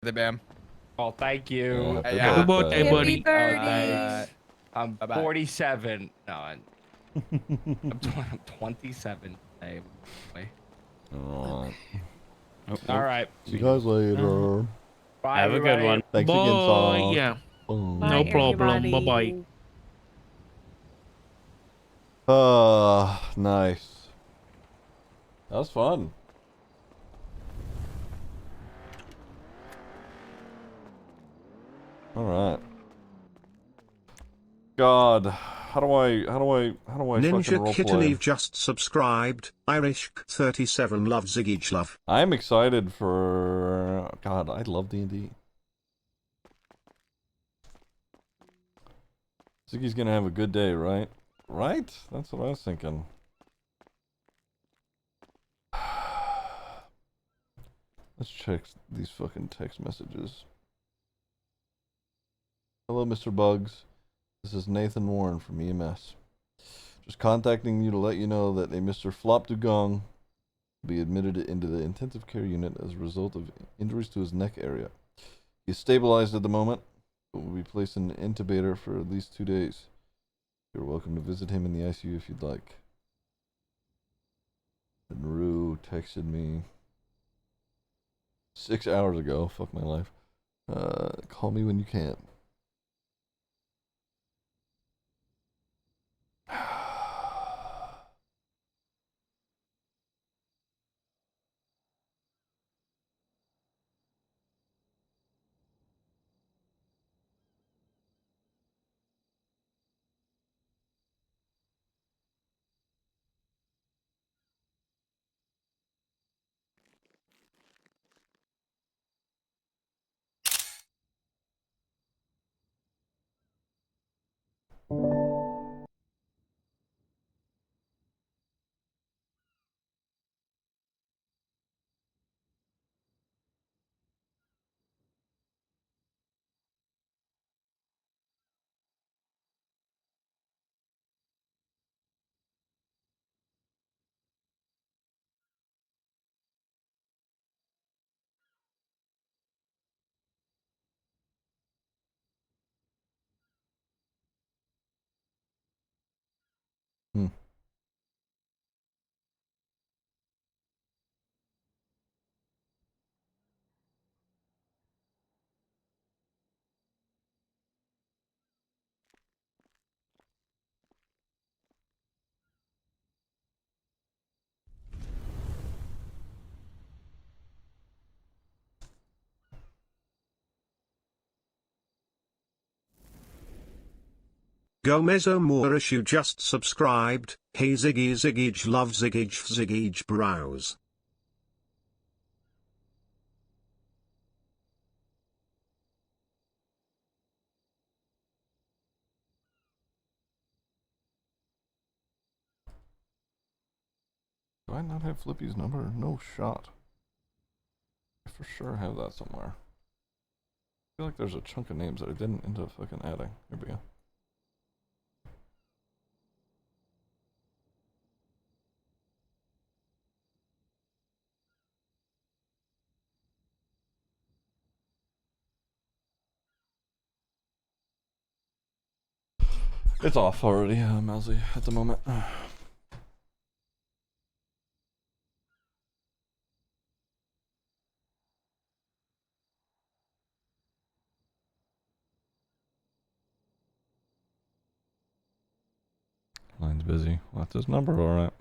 The bam. Oh, thank you. Happy Happy birthday, Happy buddy. birthday. I'm Bye-bye. 47. No, I'm 27. Hey, boy. Alright. All right. See you guys later. Bye, Have a good everybody. one. Thanks again, Bye. Saw. Yeah. Boom. No problem. Bye-bye. Nice. That was fun. Alright. God, how do I fucking Ninja Kitten roleplay? Eve just subscribed. Irish 37 love Ziggy love. I'm excited for... God, I love D&D. Ziggy's gonna have a good day, right? Right? That's what I was thinking. Let's check these fucking text messages. Hello, Mr. Bugs. This is Nathan Warren from EMS. Just contacting you to let you know that a Mr. Flop Dugong will be admitted into the intensive care unit as a result of injuries to his neck area. He is stabilized at the moment, but will be placed in an intubator for at least 2 days. You're welcome to visit him in the ICU if you'd like. And Rue texted me 6 hours ago. Fuck my life. Call me when you can. Gomezo Moorish you just subscribed. Hey Ziggy love Ziggy browse. Do I not have Flippy's number? No shot. I for sure have that somewhere. I feel like there's a chunk of names that I didn't end up fucking adding. Here we go. It's off already, Mousy, at the moment. Line's busy. Well, that's his number, alright.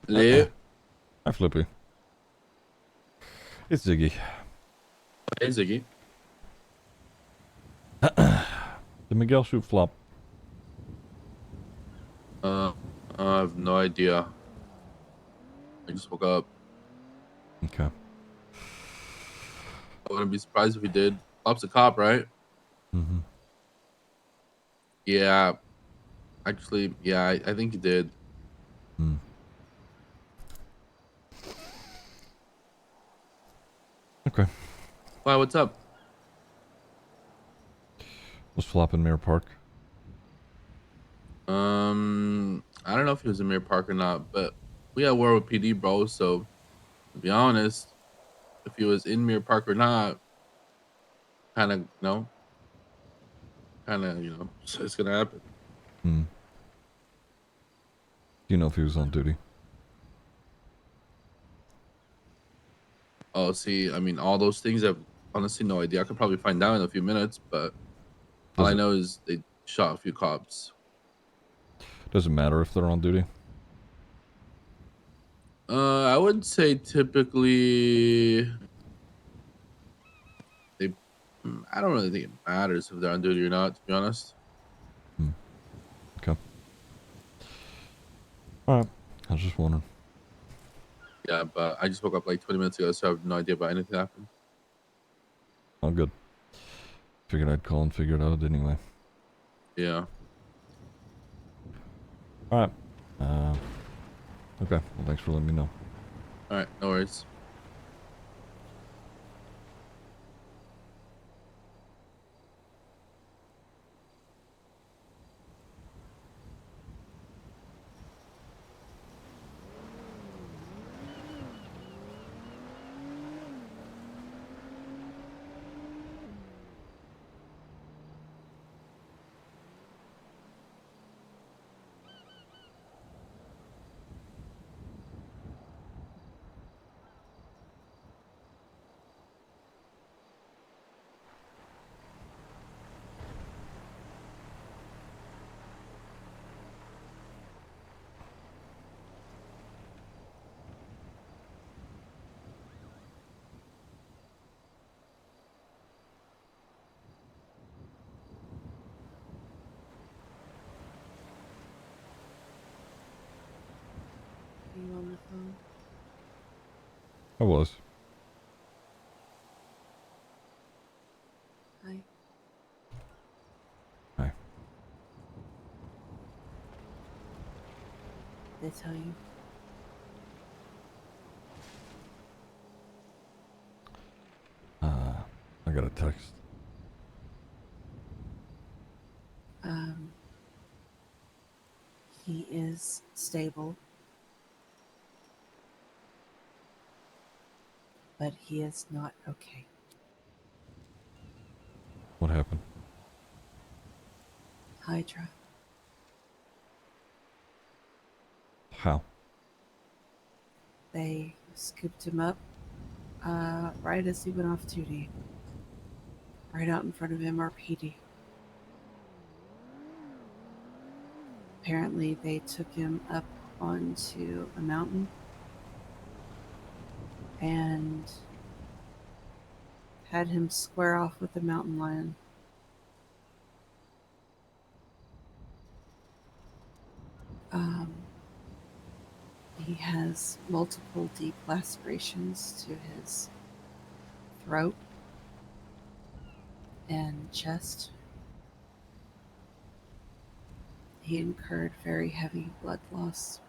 Hello? Hi, Flippy. It's Ziggy. Hey, Ziggy. Did Miguel shoot Flop? I have no idea. I just woke up. Okay. I wouldn't be surprised if he did. Flop's a cop, right? Mm-hmm. Yeah. Actually, yeah, I think he did. Mm. Okay. Why, what's up? Was Flop in Mirror Park? I don't know if he was in Mirror Park or not, but we had war with PD, bro. So to be honest, if he was in Mirror Park or not, kind of, it's gonna happen. Mm. Do you know if he was on duty? Oh, see, I mean, all those things, I've honestly no idea. I could probably find out in a few minutes, but all Does I it know is they shot a few cops. does it matter if they're on duty? I would say typically they. I don't really think it matters if they're on duty or not. To be honest. Hmm. Okay. All right. I was just wondering. Yeah, but I just woke up like 20 minutes ago, so I have no idea about anything that happened. Oh, good. Figured I'd call and figure it out anyway. Yeah. All right. Okay. Well, thanks for letting me know. All right. No worries. Are you on the phone? I was. Hi. Hi. They tell you? I got a text. Um, he is stable, but he is not okay. What happened? Hydra. How? They scooped him up right as he went off duty, right out in front of MRPD. Apparently, they took him up onto a mountain and had him square off with the mountain lion. Um, he has multiple deep lacerations to his throat and chest. He incurred very heavy blood loss.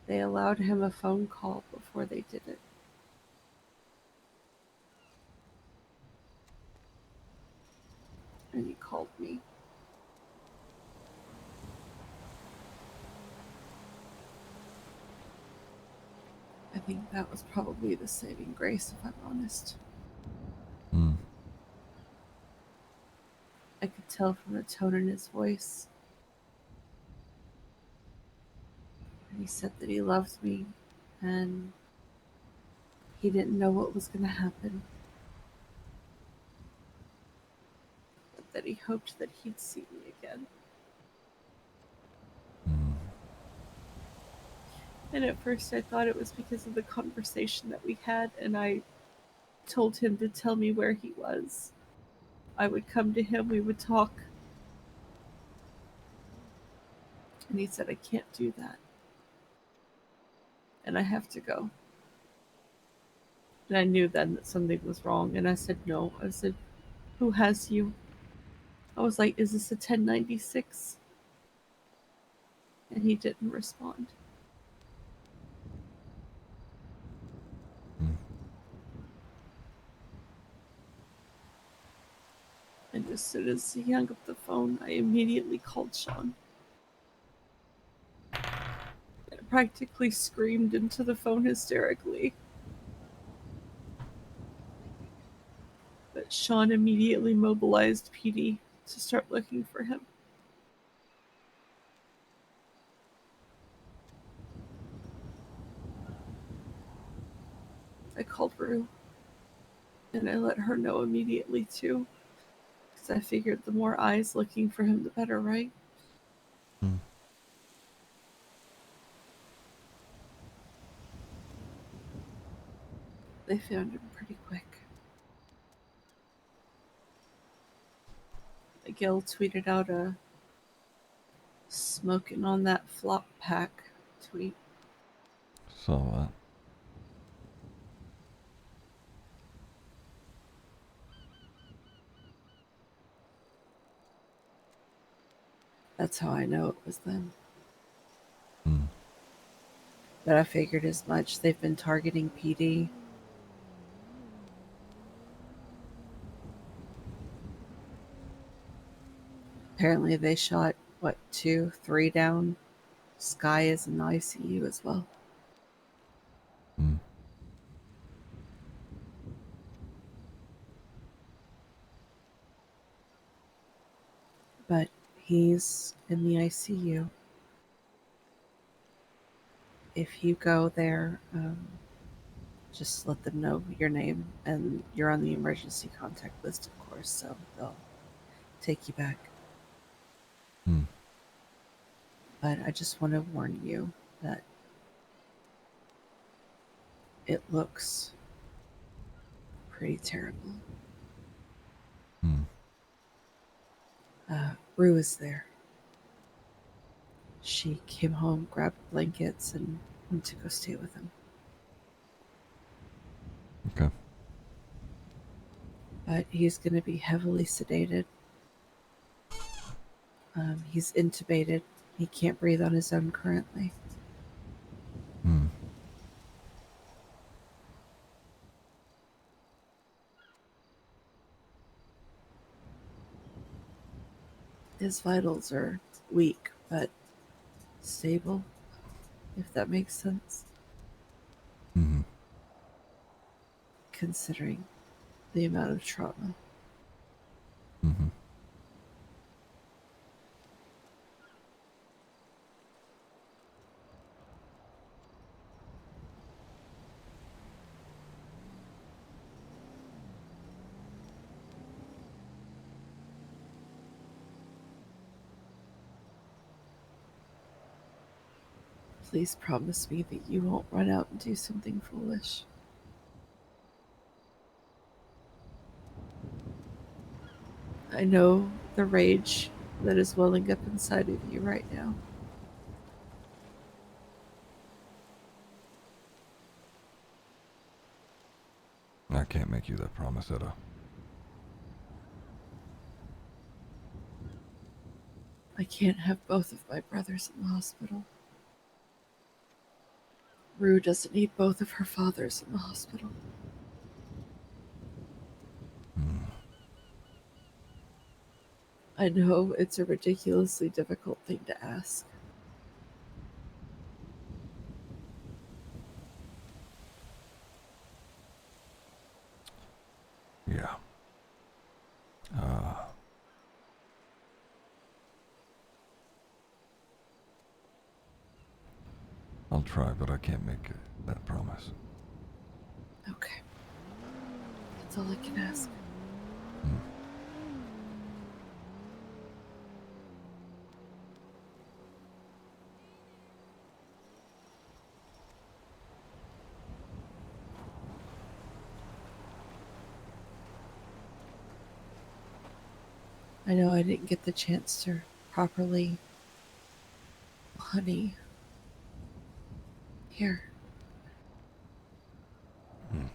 They allowed him a phone call before they did it. And he called me. I think that was probably the saving grace, if I'm honest. Hmm. I could tell from the tone in his voice. And he said that he loved me and he didn't know what was going to happen. But that he hoped that he'd see me again. Hmm. And at first I thought it was because of the conversation that we had, and I told him to tell me where he was. I would come to him, we would talk. And he said, I can't do that. And I have to go. And I knew then that something was wrong, and I said, no. I said, who has you? I was like, is this a 1096? And he didn't respond. Hmm. And as soon as he hung up the phone, I immediately called Sean. I practically screamed into the phone hysterically. But Sean immediately mobilized PD to start looking for him. I called Rue, and I let her know immediately too, because I figured the more eyes looking for him, the better, right? Hmm. They found him pretty quick. Gil tweeted out a smoking on that flop pack tweet. Saw that. That's how I know it was them. Hmm. But I figured as much. They've been targeting PD. Apparently they shot, 2, 3 down? Sky is in the ICU as well. Hmm. But he's in the ICU. If you go there, just let them know your name, and you're on the emergency contact list, of course, so they'll take you back. Hmm. But I just want to warn you that it looks pretty terrible. Hmm. Rue is there. She came home, grabbed blankets, and went to go stay with him. Okay. But he's going to be heavily sedated. He's intubated. He can't breathe on his own currently. Hmm. His vitals are weak, but stable, if that makes sense, Hmm. considering the amount of trauma. Hmm. Please promise me that you won't run out and do something foolish. I know the rage that is welling up inside of you right now. I can't make you that promise, Etta. I can't have both of my brothers in the hospital. Rue doesn't need both of her fathers in the hospital. Hmm. I know it's a ridiculously difficult thing to ask. Yeah. I'll try, but I can't make that promise. Okay. That's all I can ask. Hmm. I know I didn't get the chance to properly. Honey. Here. Hmm.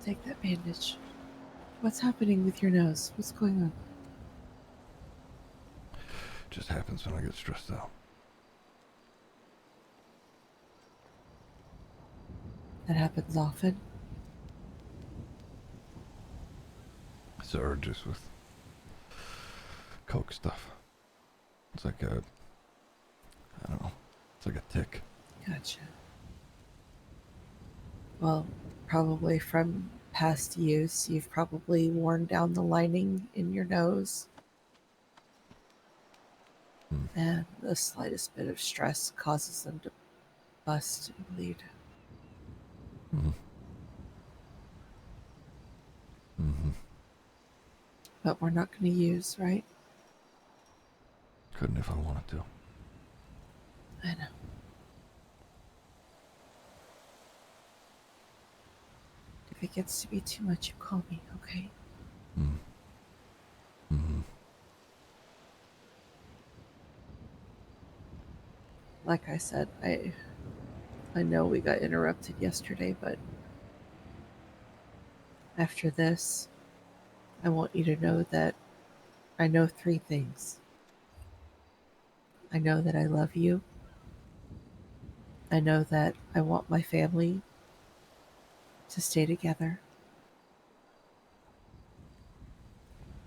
Take that bandage. What's happening with your nose? What's going on? Just happens when I get stressed out. That happens often. It's the urges with coke stuff. It's like a, I don't know, it's like a tick. Gotcha. Well, probably from past use, you've probably worn down the lining in your nose. Hmm. And the slightest bit of stress causes them to bust and bleed. Mm-hmm. Mm-hmm. But we're not going to use, right? Couldn't if I wanted to. I know. If it gets to be too much, you call me, okay? Mm-hmm. Like I said, I know we got interrupted yesterday, but after this, I want you to know that I know 3 things. I know that I love you. I know that I want my family to stay together.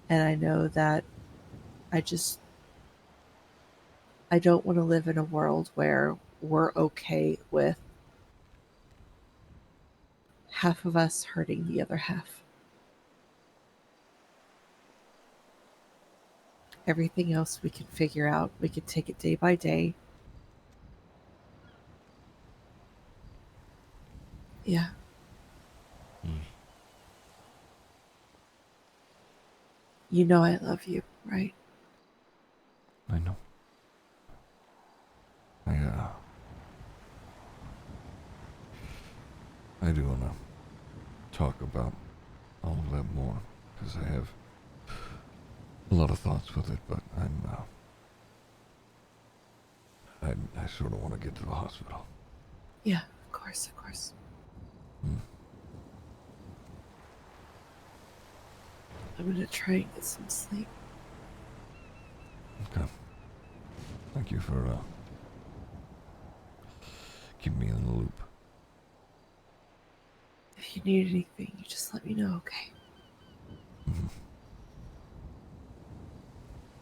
And I know that I just, I don't want to live in a world where we're okay with half of us hurting the other half. Everything else we can figure out. We can take it day by day. Yeah. You know I love you, right? I know. I do want to talk about all of that more, because I have a lot of thoughts with it, but I sort of want to get to the hospital. Yeah, of course, of course. Hmm. I'm gonna try and get some sleep. Okay. Thank you for keeping me in the loop. If you need anything, you just let me know, okay? Mm-hmm.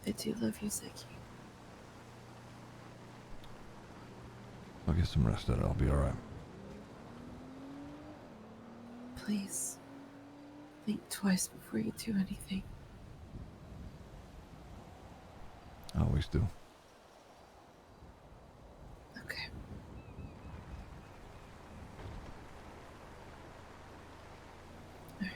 I do love you, Ziggy. I'll get some rest at it. I'll be alright. Please, think twice before you do anything. I always do. Okay. Alright.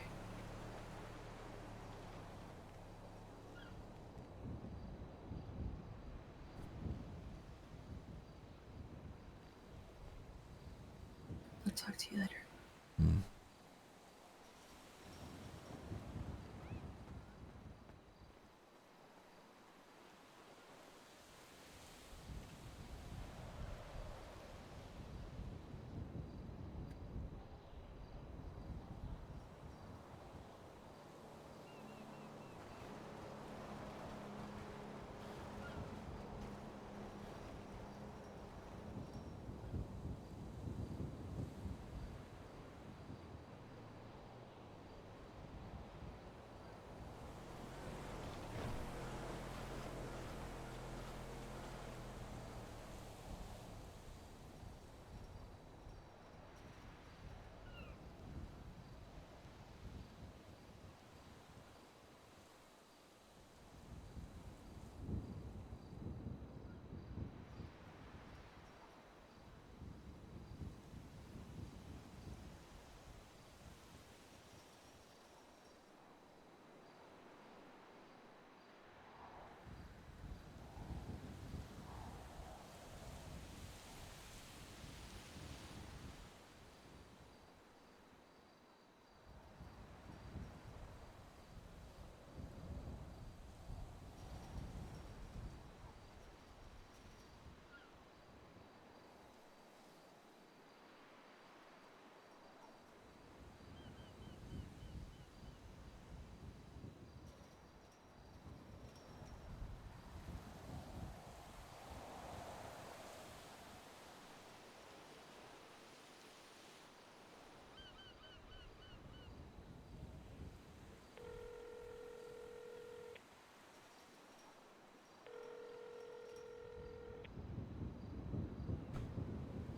I'll talk to you later. Mm.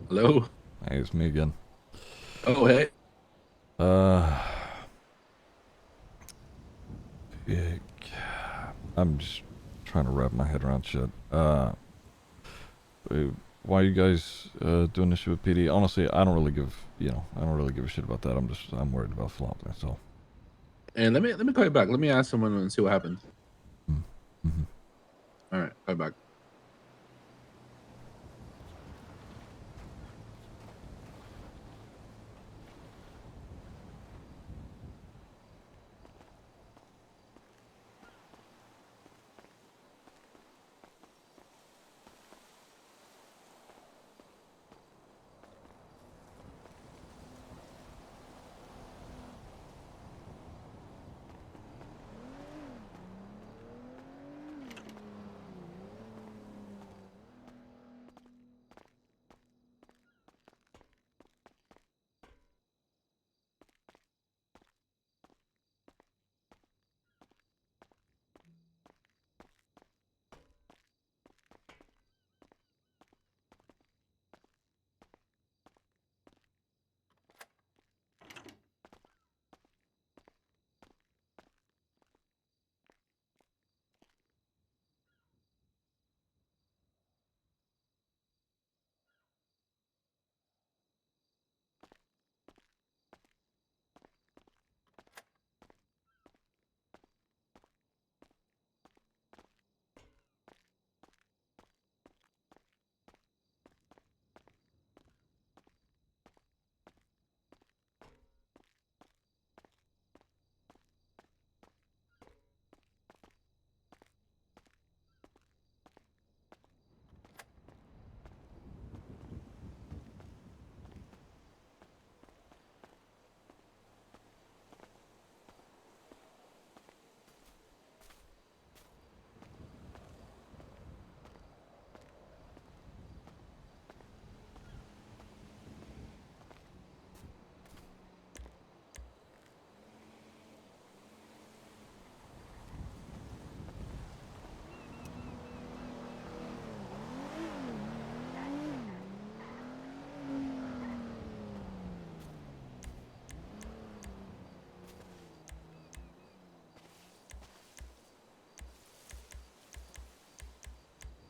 Hello. Hey, it's me again. Oh, hey. Yeah, I'm just trying to wrap my head around shit. Why are you guys doing this shit with PD? Honestly, I don't really give a shit about that. I'm worried about Flop. That's all. And let me call you back. Let me ask someone and see what happens. Mm-hmm. All right, call you back.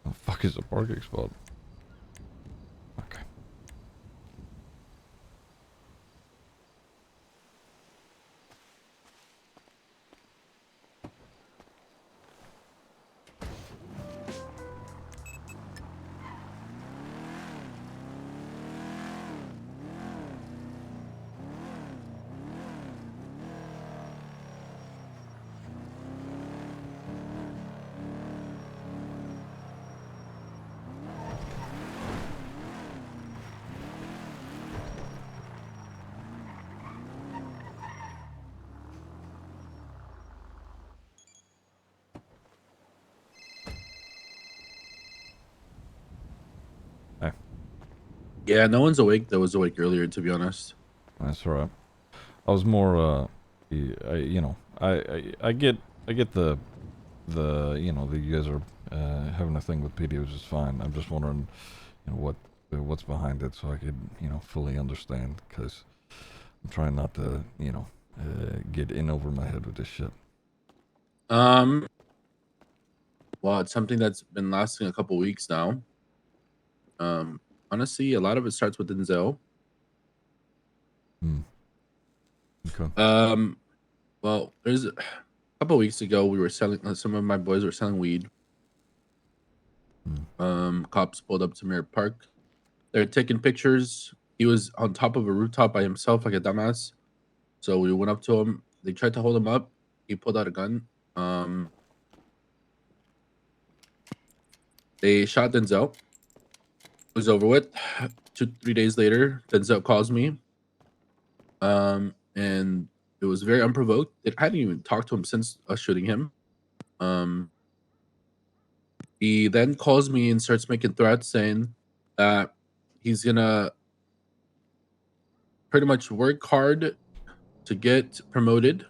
The fuck is a parking spot? Okay. Hey, Yeah, no one's awake that was awake earlier, to be honest. that's alright. I was more, I get the, that you guys are, having a thing with PD, which is fine. I'm just wondering, what's behind it so I could, fully understand, because I'm trying not to, get in over my head with this shit. Um, well, it's something that's been lasting a couple weeks now. Honestly, a lot of it starts with Denzel. Hmm. Okay. Well, there's a couple weeks ago we were selling. Some of my boys were selling weed. Cops pulled up to Mirror Park. They're taking pictures. He was on top of a rooftop by himself, like a dumbass. So we went up to him. They tried to hold him up. He pulled out a gun. They shot Denzel. It was over with. 2, 3 days later, Denzel calls me. And it was very unprovoked. I hadn't even talked to him since us shooting him. Um, he then calls me and starts making threats saying that he's gonna pretty much work hard to get promoted,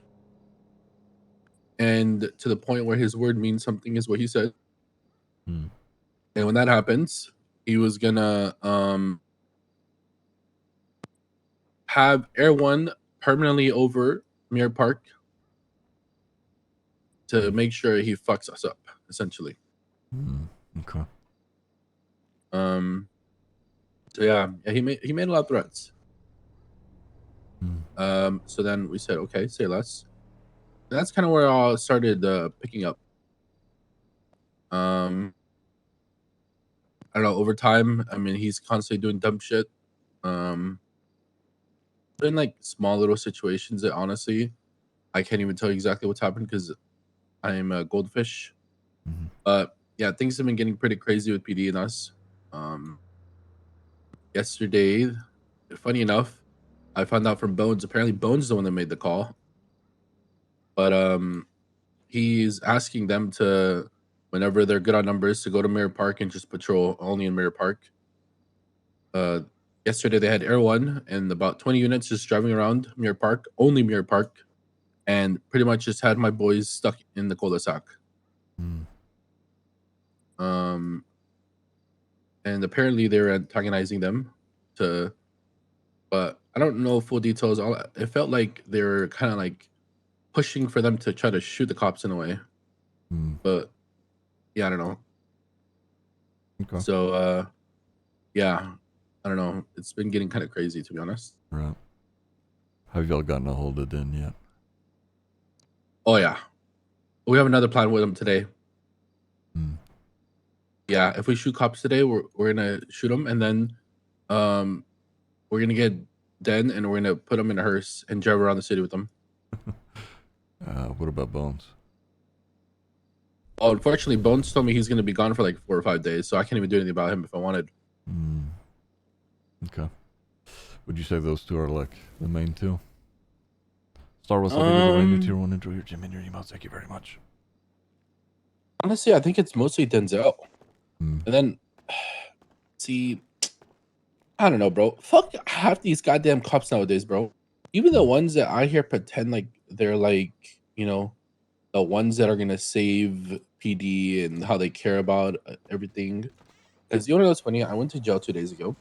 and to the point where his word means something is what he said. Hmm. And when that happens, he was gonna have Air One permanently over Mirror Park to make sure he fucks us up, essentially. Okay. So yeah, he made a lot of threats. So then we said, okay, say less. And that's kind of where it all started picking up. I don't know, over time, I mean, he's constantly doing dumb shit. In like small little situations that honestly, I can't even tell you exactly what's happened because I am a goldfish. But yeah, things have been getting pretty crazy with PD and us. Yesterday, funny enough, I found out from Bones. Apparently, Bones is the one that made the call. But he's asking them to, whenever they're good on numbers, to go to Mirror Park and just patrol only in Mirror Park. Yesterday they had Air One and about 20 units just driving around Mirror Park, only Mirror Park, and pretty much just had my boys stuck in the cul-de-sac. And apparently they're antagonizing them but I don't know full details. It felt like they were kind of like pushing for them to try to shoot the cops in a way. But yeah, I don't know. Okay. So yeah, I don't know. It's been getting kind of crazy, to be honest. Right. Have y'all gotten a hold of Den yet? Oh yeah, we have another plan with them today. Yeah, if we shoot cops today, we're gonna shoot them, and then we're gonna get Den and we're gonna put them in a hearse and drive around the city with them. What about Bones? Oh, unfortunately, Bones told me he's gonna be gone for like 4 or 5 days, so I can't even do anything about him if I wanted. Okay. Would you say those two are like the main two? Star Wars, the Tier 1 intro here. Jim, in your emails. Thank you very much. Honestly, I think it's mostly Denzel. And then, see, I don't know, bro. Fuck half these goddamn cops nowadays, bro. Even the ones that I hear pretend like they're like, you know, the ones that are gonna save PD and how they care about everything. Because you want to know what's funny? I went to jail 2 days ago.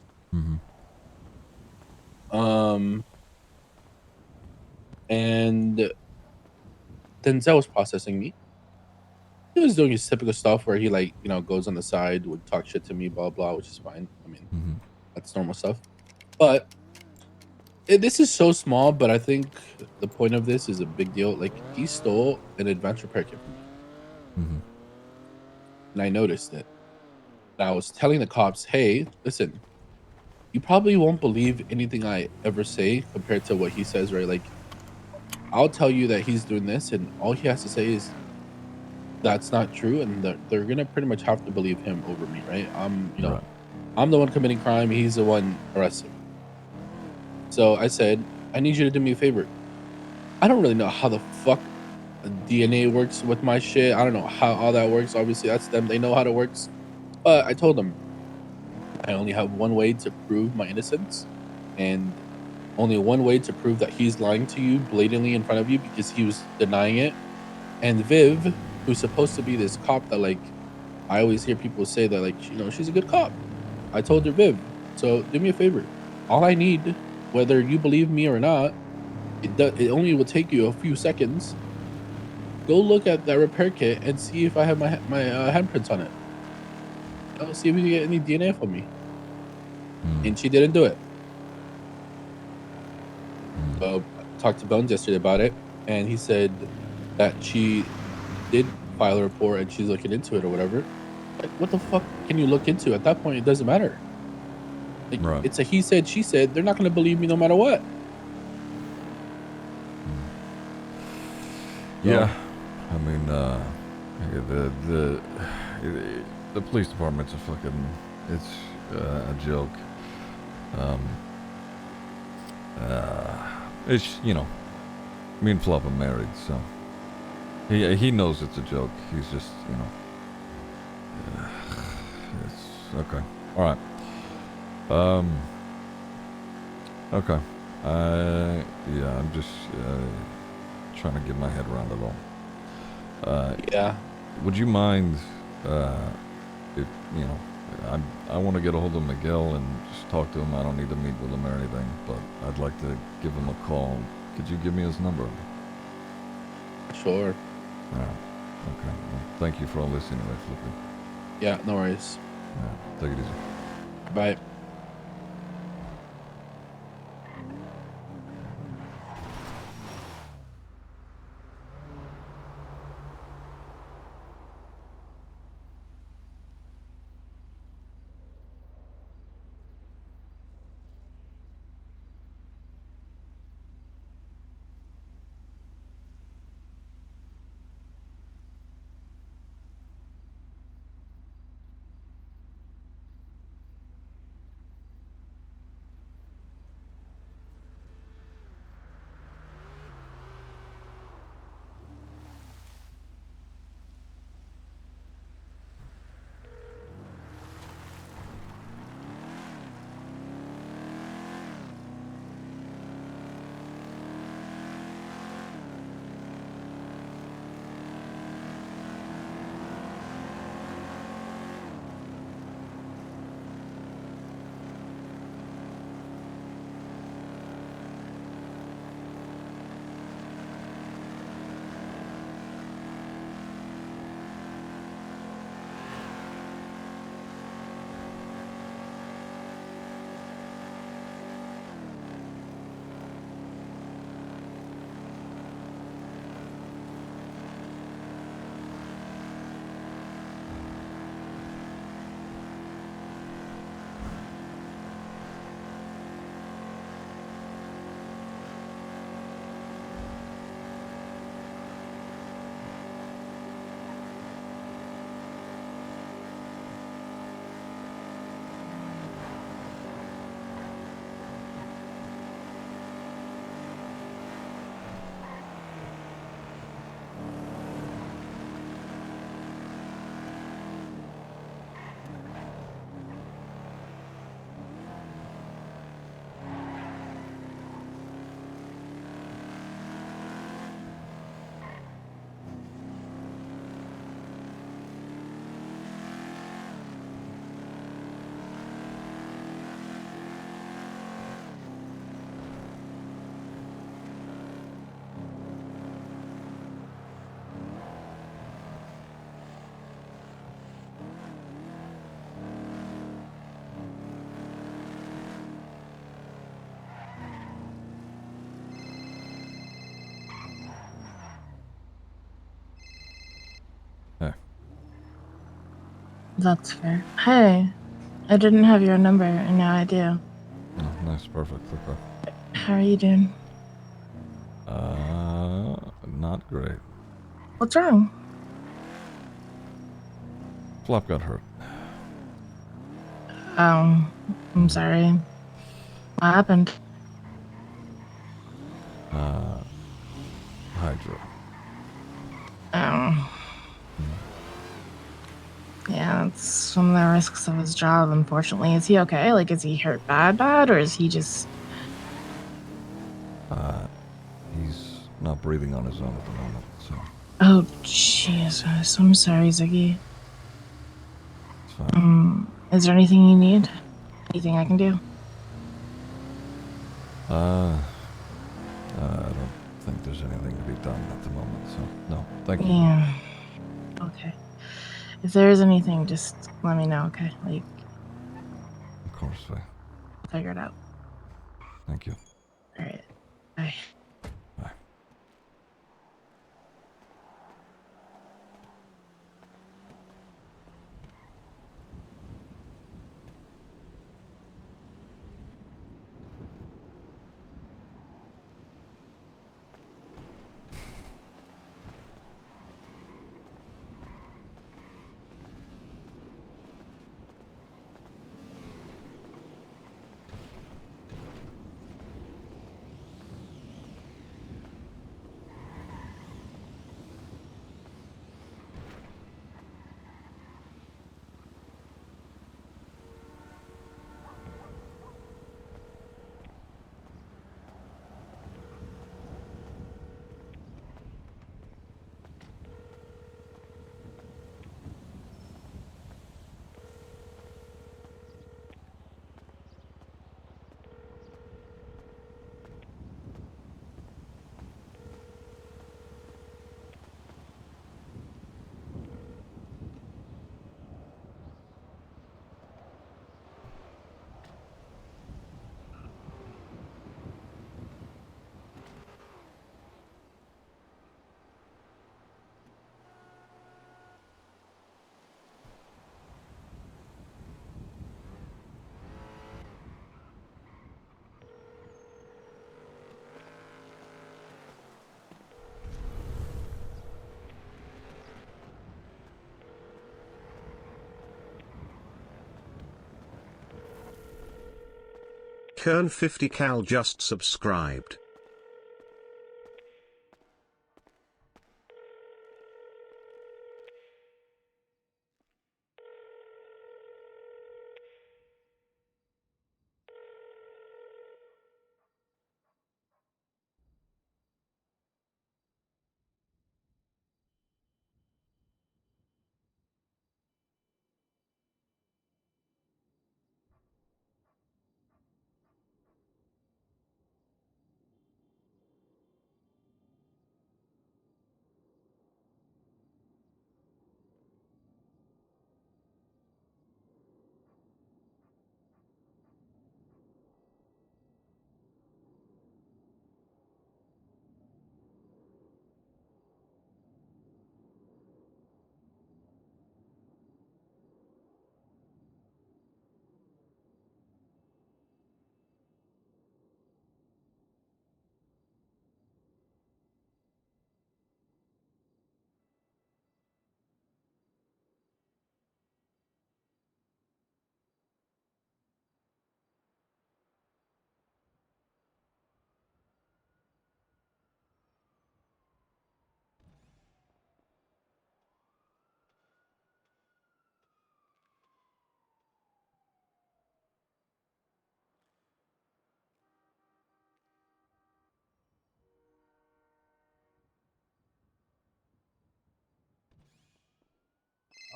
And Denzel was processing me. He was doing his typical stuff where he like, you know, goes on the side, would talk shit to me, blah blah, which is fine. I mean, that's normal stuff. But this is so small, but I think the point of this is a big deal. Like, he stole an advanced repair kit from me. And I noticed it. And I was telling the cops, hey, listen, you probably won't believe anything I ever say compared to what he says, right? Like, I'll tell you that he's doing this, and all he has to say is that's not true, and they're gonna pretty much have to believe him over me, right? I'm the one committing crime, he's the one arrested. So I said, I need you to do me a favor. I don't really know how the fuck DNA works with my shit. I don't know how all that works. Obviously, that's them. They know how it works. But I told them I only have one way to prove my innocence, and only one way to prove that he's lying to you blatantly in front of you because he was denying it. And Viv, who's supposed to be this cop that, like, I always hear people say that, like, you know, she's a good cop. I told her, Viv, so do me a favor. All I need, whether you believe me or not, it only will take you a few seconds. Go look at that repair kit and see if I have my handprints on it. I'll see if we can get any DNA from me. And she didn't do it. So I talked to Bones yesterday about it, and he said that she did file a report and she's looking into it or whatever. Like, what the fuck can you look into? At that point, it doesn't matter. Like, it's a he said, she said. They're not going to believe me no matter what. Yeah, I mean, the police department's a fucking, it's a joke. It's, you know, me and Fluff are married, so he knows it's a joke. He's just, you know, it's okay. All right. Okay. Yeah, I'm just trying to get my head around it all. Yeah. Would you mind, if, you know, I want to get a hold of Miguel and just talk to him. I don't need to meet with him or anything, but I'd like to give him a call. Could you give me his number? Sure. All right. Okay. Well, thank you for all this anyway, Flippy. Yeah, no worries. All right. Take it easy. Bye. That's fair. Hey, I didn't have your number, and now I do. Oh, nice. Perfect. Okay. How are you doing? Not great. What's wrong? Flop got hurt. Oh, I'm sorry. What happened? Hydra. Oh. Yeah, that's one of the risks of his job, unfortunately. Is he okay? Like, is he hurt bad, or is he just... He's not breathing on his own at the moment, so Oh, Jesus. I'm sorry, Ziggy. it's fine. Is there anything you need? Anything I can do? I don't think there's anything to be done at the moment, so no, thank you. Yeah. Okay. If there is anything, just let me know, okay? Like, Of course, figure it out. thank you. All right. Bye. Bye. Kern 50 Cal just subscribed.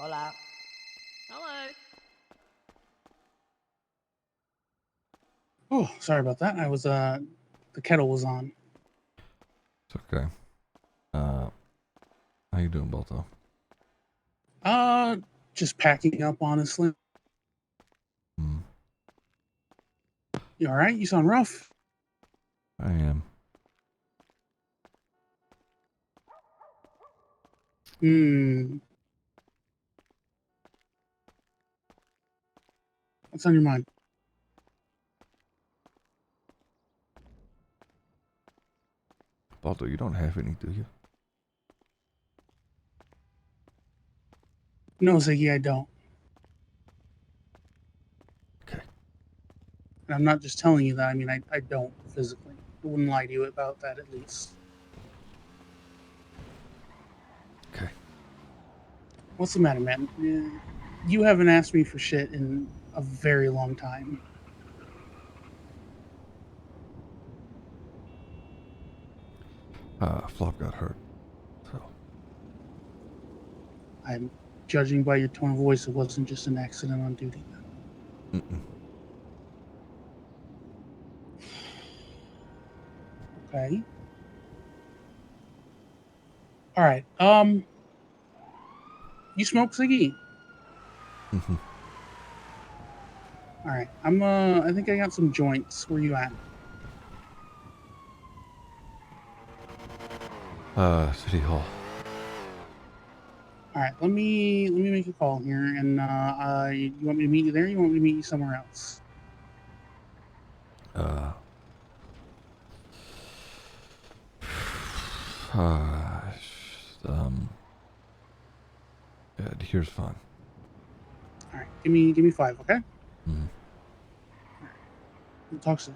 Hola. Hello. Oh, sorry about that. I was the kettle was on. It's okay. How you doing, Balto? Just packing up, honestly. Hmm. You all right? You sound rough. I am. What's on your mind? Balto, you don't have any, do you? No, Ziggy, I don't. Okay. And I'm not just telling you that. I mean, I don't physically. I wouldn't lie to you about that, at least. Okay. What's the matter, man? You haven't asked me for shit in a very long time. Flop got hurt. So. I'm judging by your tone of voice, it wasn't just an accident on duty. Mm-mm. Okay. All right. You smoke, Ziggy? Mm-hmm. All right. I think I got some joints. Where you at? City Hall. All right. Let me make a call here, and you want me to meet you there? Or you want me to meet you somewhere else? Uh, yeah, here's fun. All right. Give me 5, okay? Mm-hmm. We'll talk soon.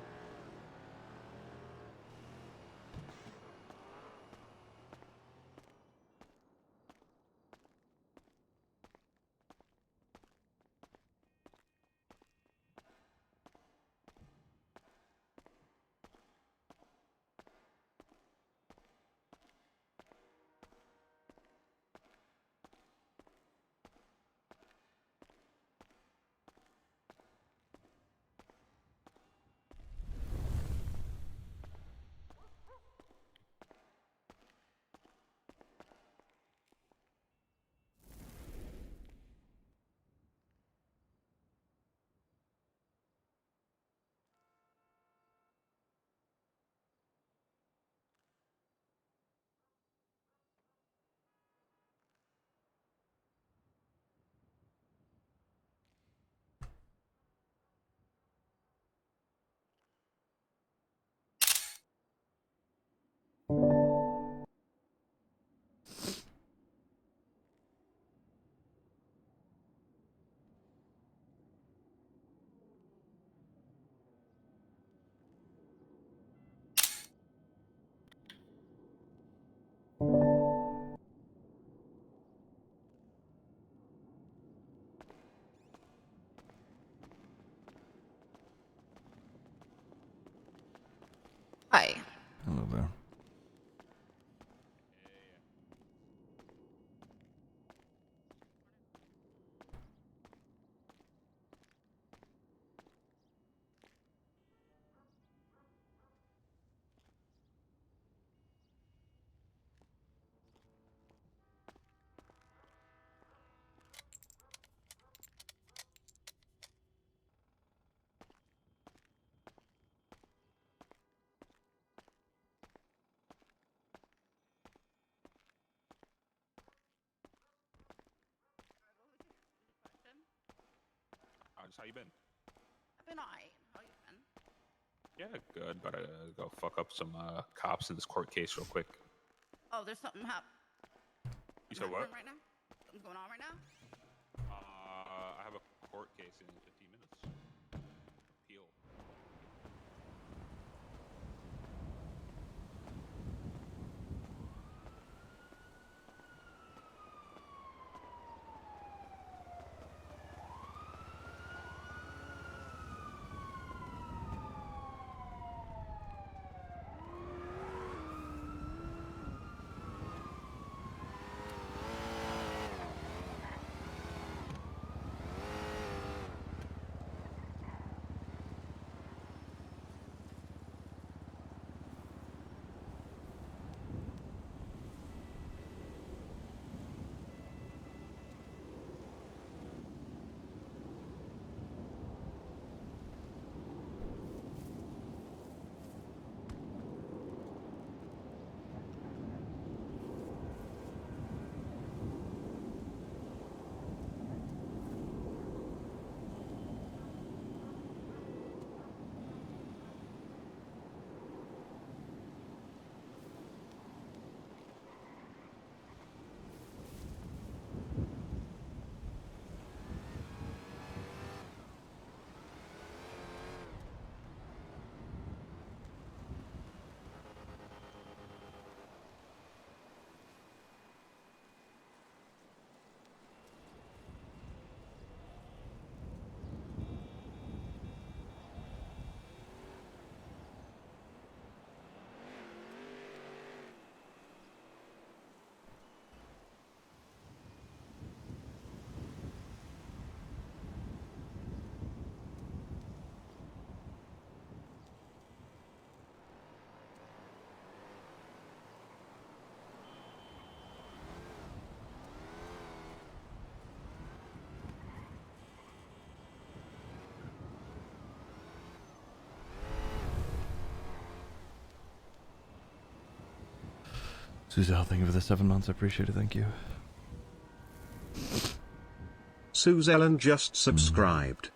Hi. Hello there. How you been? I've been alright. How you been? Yeah, good. But I gotta go fuck up some cops in this court case real quick. Oh, there's something You said what? right now? Something's going on right now? I have a court case in 15 minutes. Appeal. Suzelle, thank you for the 7 months. I appreciate it. Thank you. Suzellen just subscribed.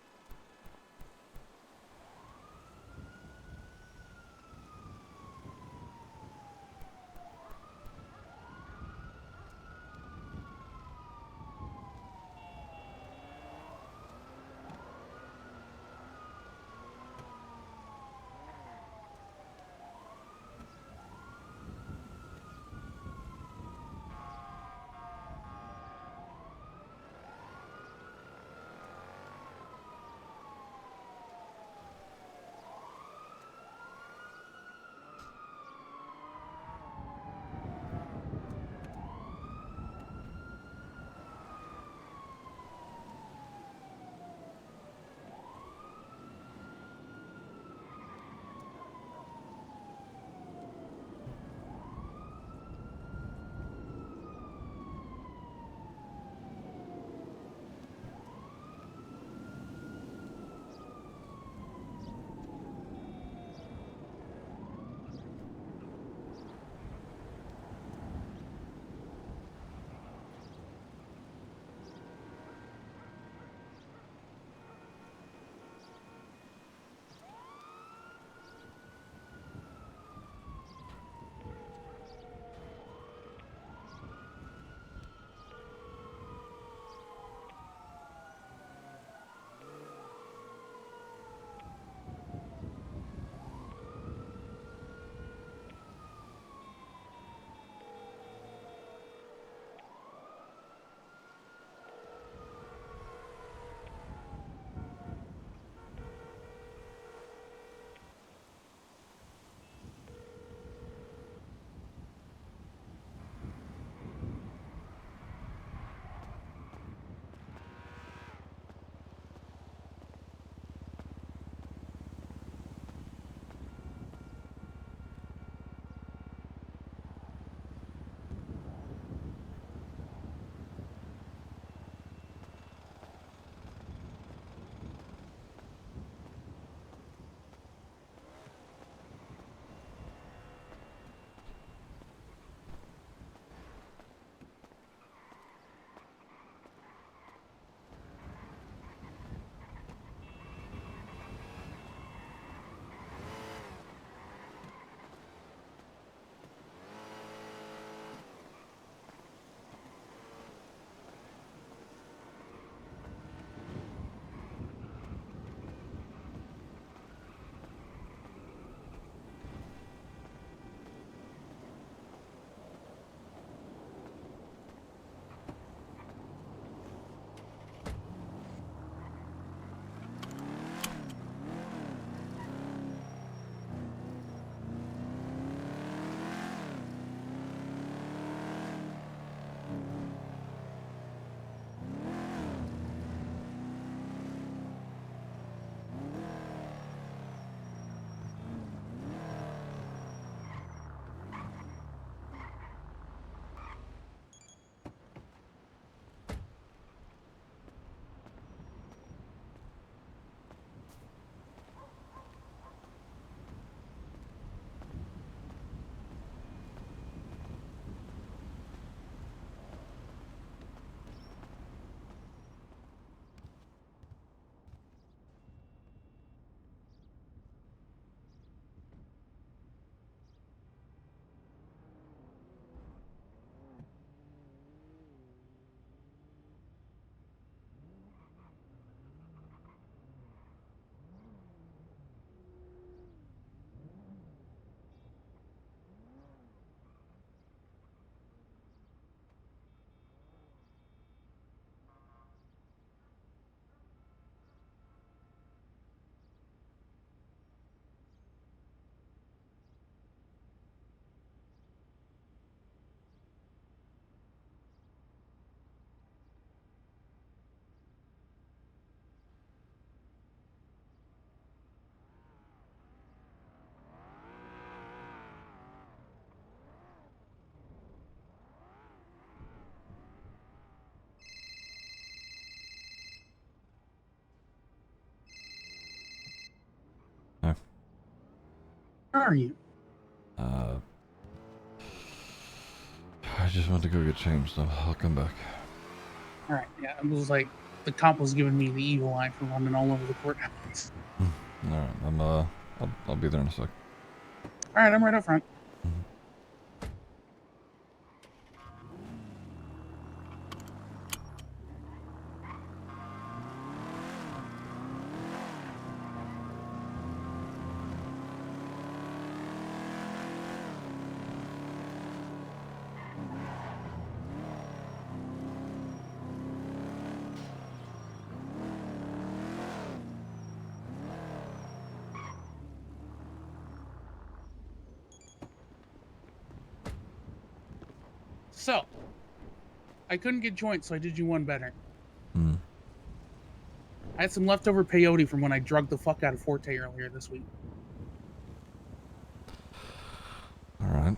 Where are you? I just went to go get changed, so I'll come back. All right, yeah, it was like the cop was giving me the evil eye for running all over the courthouse. Alright, I'll be there in a sec. All right, I'm right up front. So, I couldn't get joints, so I did you one better. I had some leftover peyote from when I drugged the fuck out of Forte earlier this week. Alright.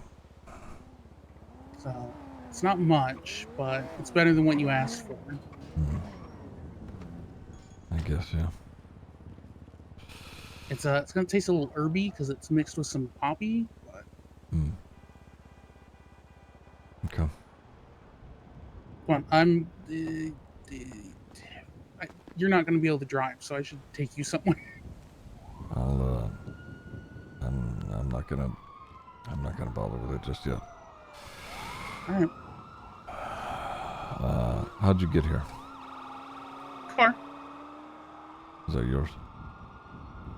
So, it's not much, but it's better than what you asked for. I guess, yeah. It's gonna taste a little herby because it's mixed with some poppy, but Okay. come on, you're not gonna be able to drive, so I should take you somewhere. I'm not gonna bother with it just yet. All right. How'd you get here? Car. Is that yours?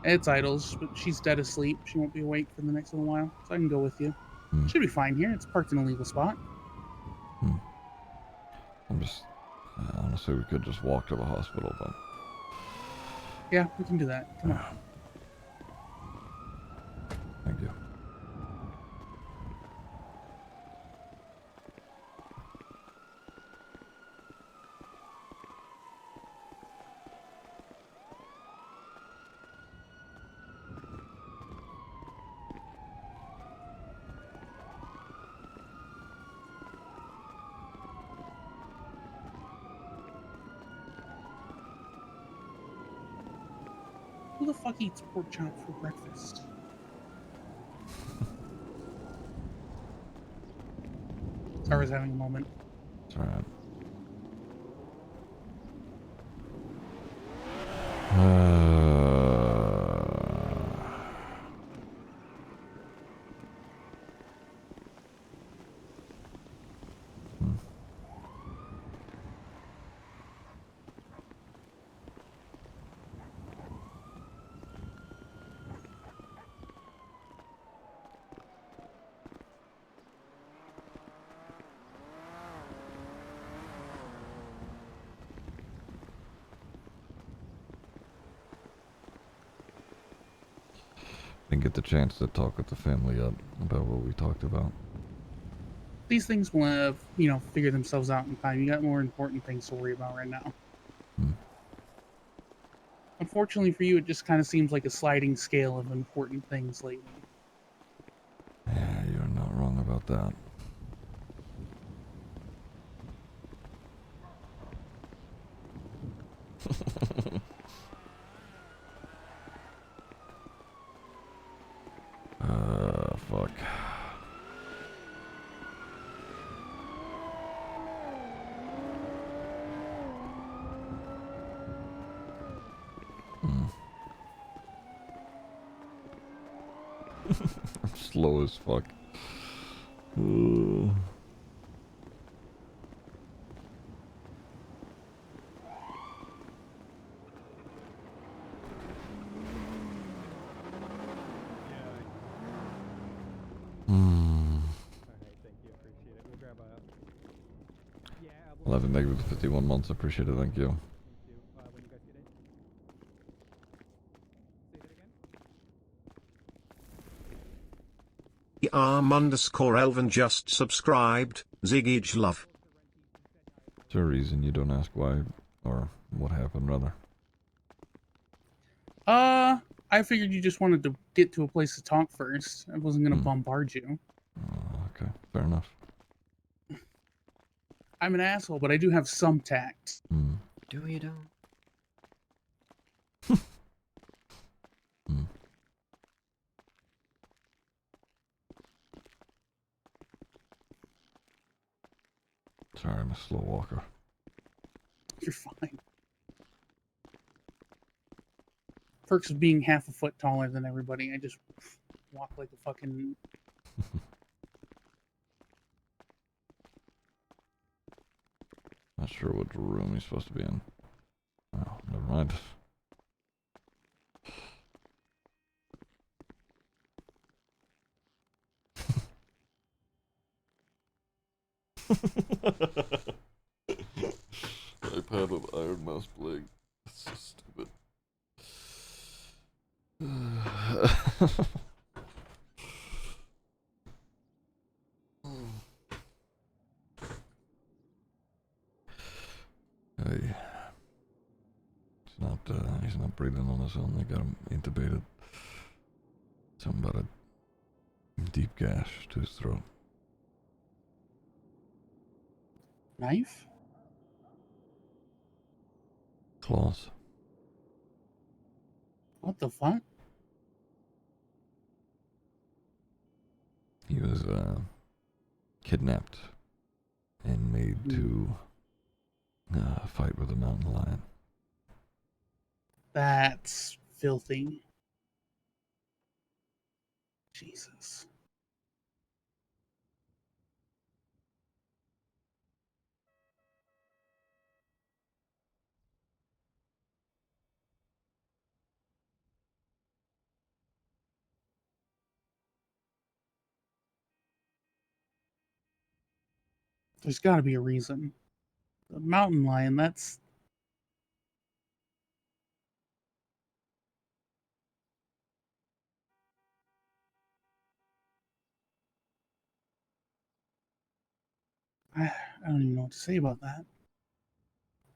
It's Idle's, but she's dead asleep. She won't be awake for the next little while, so I can go with you. Should be fine here. It's parked in a legal spot. Honestly, we could just walk to the hospital, but... Yeah, we can do that. Come on. Thank you. Who the fuck eats pork chop for breakfast? Sorry, I was having a moment. It's alright. Didn't get the chance to talk with the family yet about what we talked about. These things will have, figure themselves out in time. You got more important things to worry about right now. Unfortunately for you, it just kind of seems like a sliding scale of important things lately. Yeah, you're not wrong about that. Fuck. I'm slow as fuck. $11 megabits, 51 months. Appreciate it. Thank you. _Elvin just subscribed. ZiggyLost. Is there a reason you don't ask why or what happened, rather? I figured you just wanted to get to a place to talk first. I wasn't gonna bombard you. Okay, fair enough. I'm an asshole, but I do have some tact. Do you don't? I'm a slow walker. You're fine. Perks of being half a foot taller than everybody. I just walk like a fucking... Not sure what room he's supposed to be in. Oh, never mind. iPad with iron mouse blade. That's so stupid. Hey. He's not breathing on his own. They got him intubated. Something about a deep gash to his throat. Knife? Claws. What the fuck? He was kidnapped and made to fight with a mountain lion. That's filthy. Jesus. There's got to be a reason. The mountain lion, that's... I don't even know what to say about that.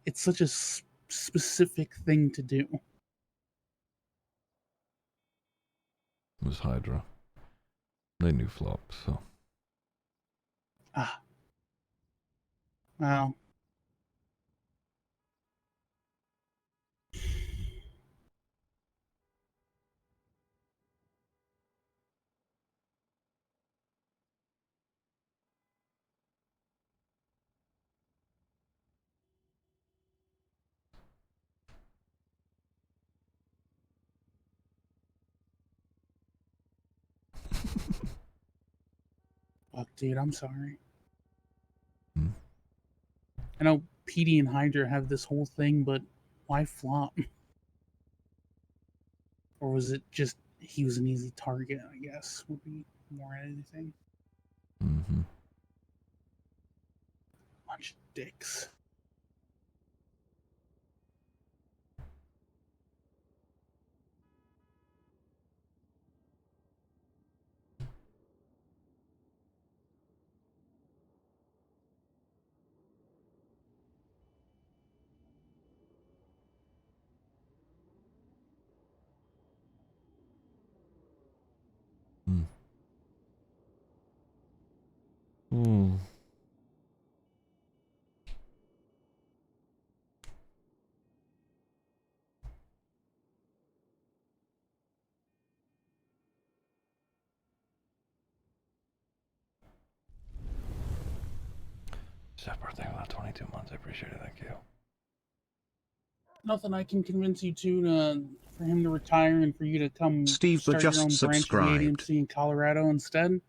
It's such a specific thing to do. It was Hydra. They knew Flop, so. Ah. Well. Fuck, dude, I'm sorry. I know Petey and Hydra have this whole thing, but why Flop? Or was it just he was an easy target, I guess, would be more than anything. Mm-hmm. Bunch of dicks. Hmm. Happy birthday without 22 months. I appreciate it. Thank you. Nothing I can convince you to for him to retire and for you to come Steve start your just own branch of the subscribed. ADMC in Colorado instead.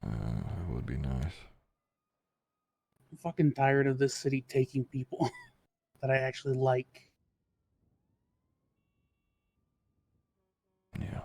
It would be nice. I'm fucking tired of this city taking people that I actually like. Yeah.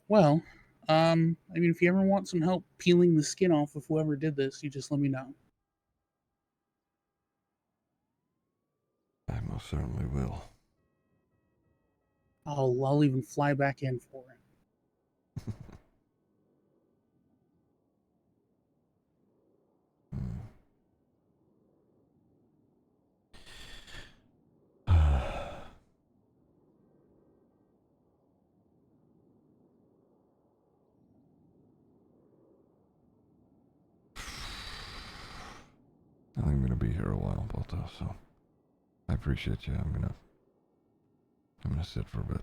Well, I mean, if you ever want some help peeling the skin off of whoever did this, you just let me know. I most certainly will. I'll even fly back in for it. I think I'm gonna be here a while, Balto, so I appreciate you. I'm gonna sit for a bit.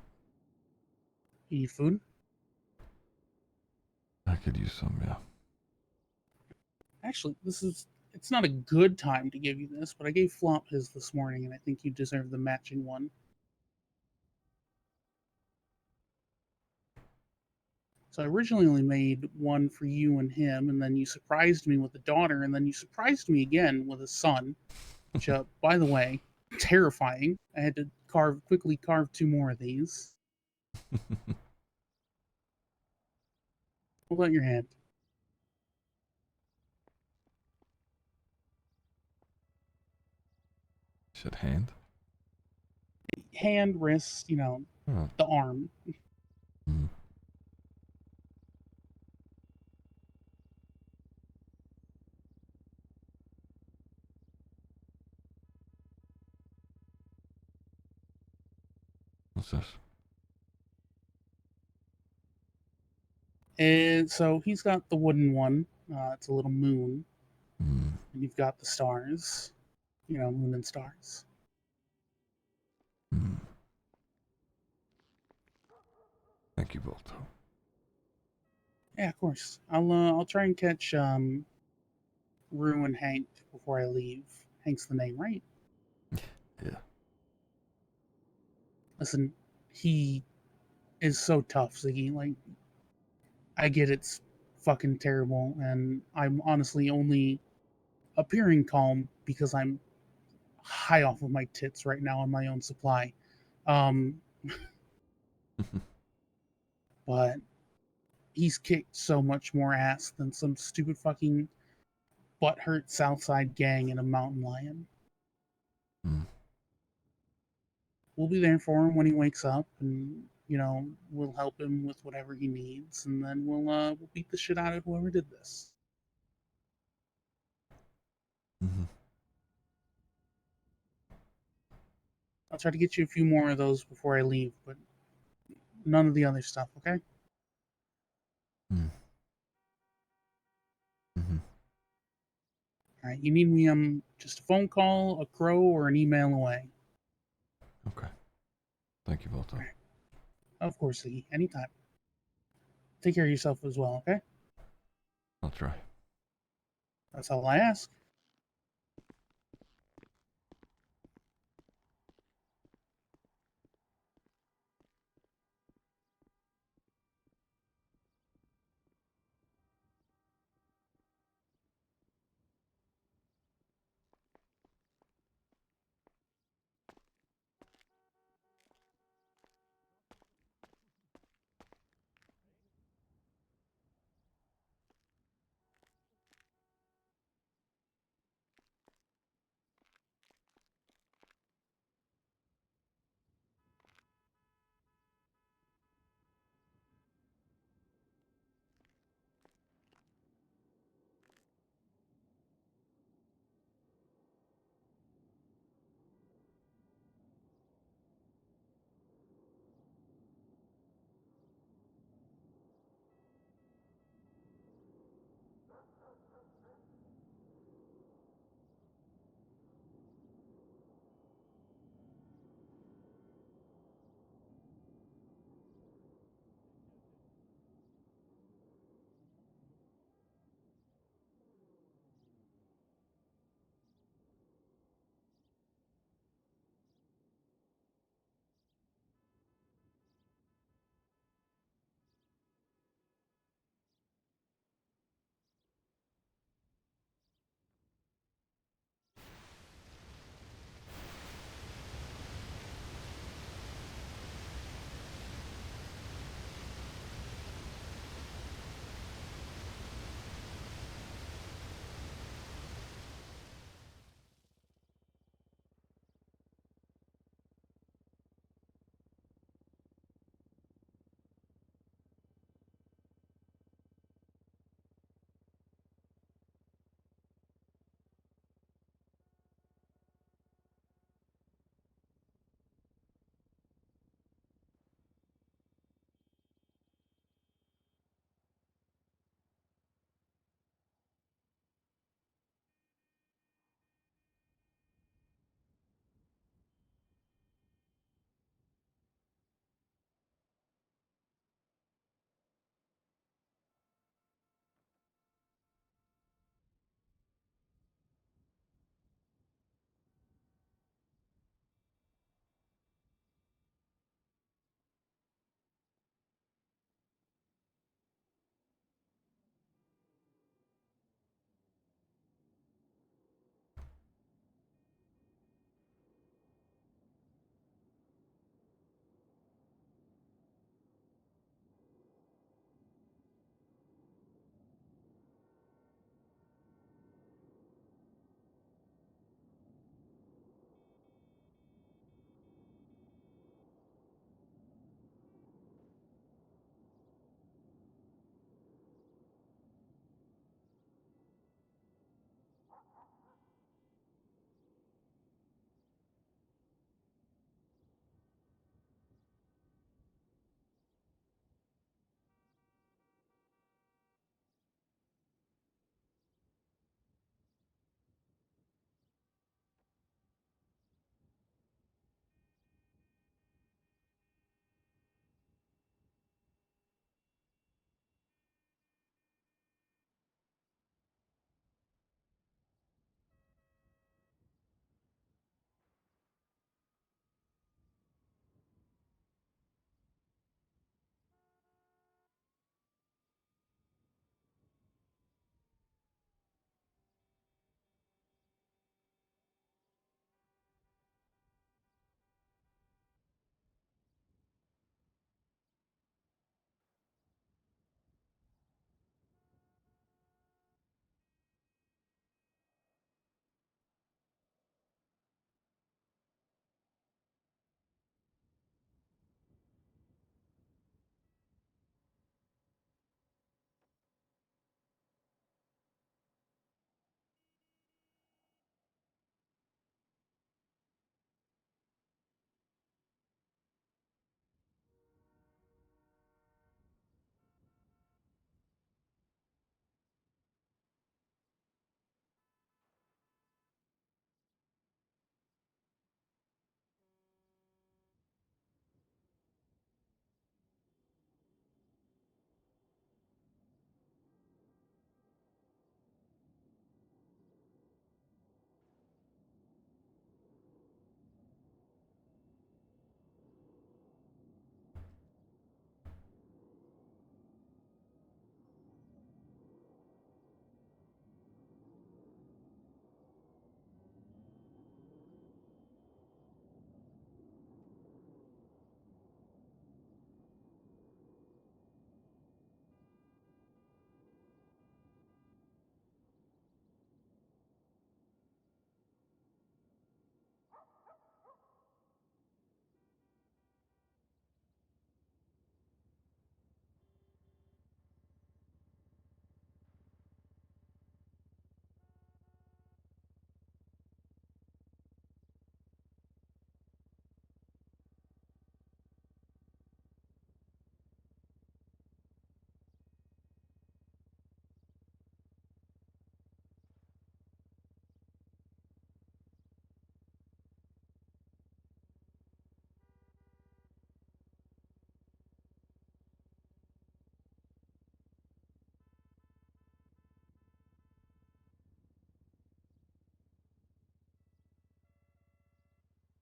You need food? I could use some, yeah. Actually, it's not a good time to give you this, but I gave Flop his this morning, and I think you deserve the matching one. So I originally only made one for you and him, and then you surprised me with a daughter, and then you surprised me again with a son, which, by the way, terrifying. I had to quickly carve 2 more of these. Hold out your hand. You said hand? Hand, wrist, Oh. the arm. Mm. What's this? And so he's got the wooden one. It's a little moon. Mm. And you've got the stars. Moon and stars. Mm. Thank you, Balto. Yeah, of course. I'll try and catch Rue and Hank before I leave. Hank's the name, right? Yeah. Listen, he is so tough, Ziggy. Like, I get it's fucking terrible, and I'm honestly only appearing calm because I'm high off of my tits right now on my own supply. Um, but he's kicked so much more ass than some stupid fucking butthurt Southside gang in a mountain lion. Mm. We'll be there for him when he wakes up, and we'll help him with whatever he needs, and then we'll beat the shit out of whoever did this. Mm-hmm. I'll try to get you a few more of those before I leave, but none of the other stuff, okay? Mm. Mm-hmm. All right, you need me just a phone call, a crow, or an email away. Okay. Thank you, Balto. Right. Of course, Ziggy, anytime. Take care of yourself as well, okay? I'll try. That's all I ask.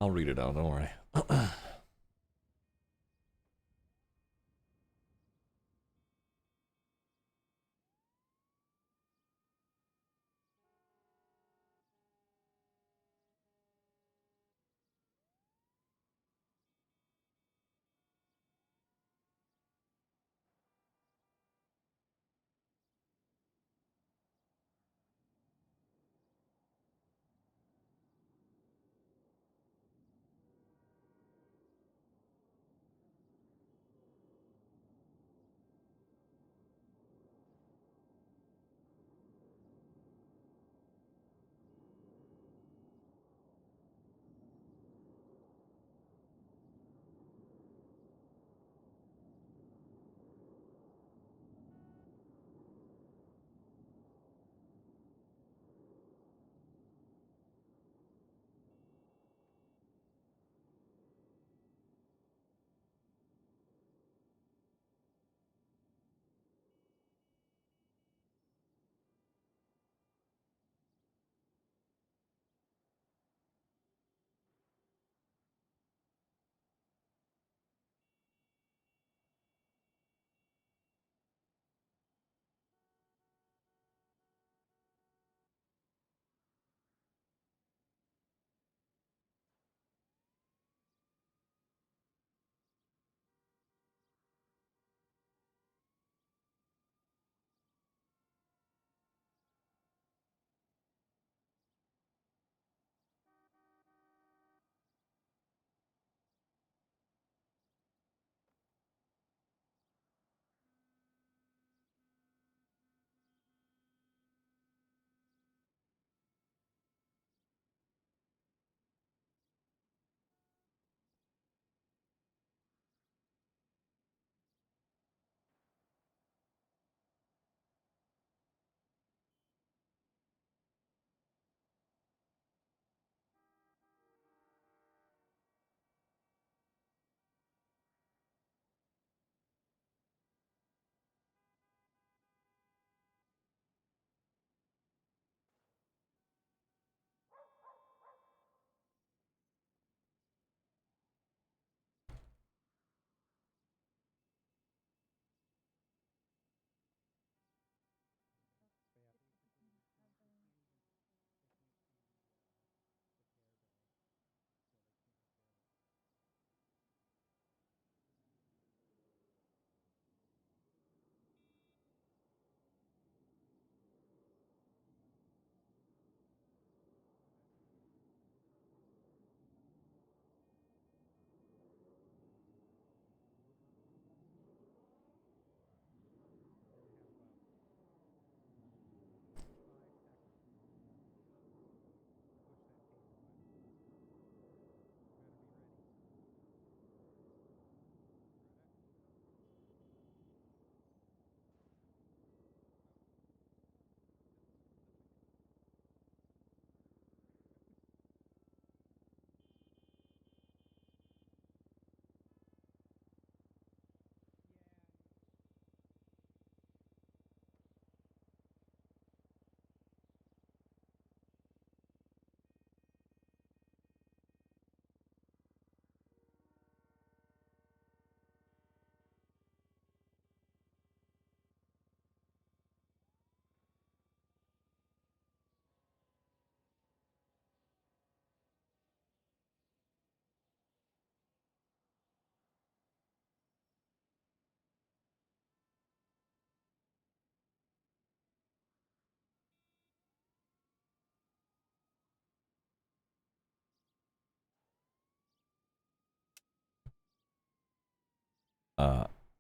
I'll read it out, don't worry.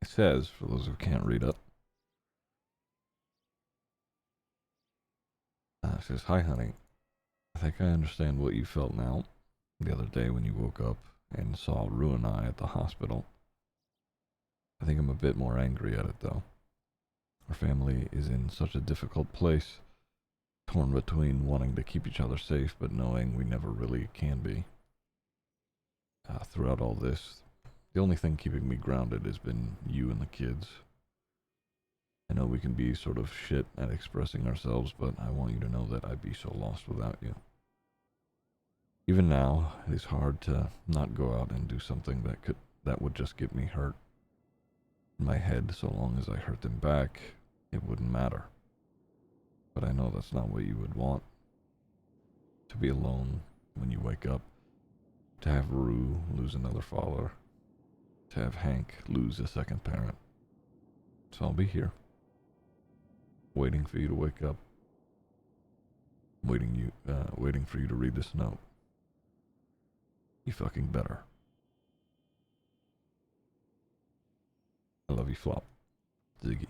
It says, for those who can't read it, it says, "Hi, honey. I think I understand what you felt now. The other day when you woke up and saw Rue and I at the hospital. I think I'm a bit more angry at it, though. Our family is in such a difficult place, torn between wanting to keep each other safe but knowing we never really can be. Throughout all this, the only thing keeping me grounded has been you and the kids. I know we can be sort of shit at expressing ourselves, but I want you to know that I'd be so lost without you. Even now, it's hard to not go out and do something that would just get me hurt. In my head, so long as I hurt them back, it wouldn't matter. But I know that's not what you would want. To be alone when you wake up. To have Rue lose another father. To have Hank lose a second parent. So I'll be here. Waiting for you to wake up. Waiting for you to read this note. You fucking better. I love you, Flop. Ziggy.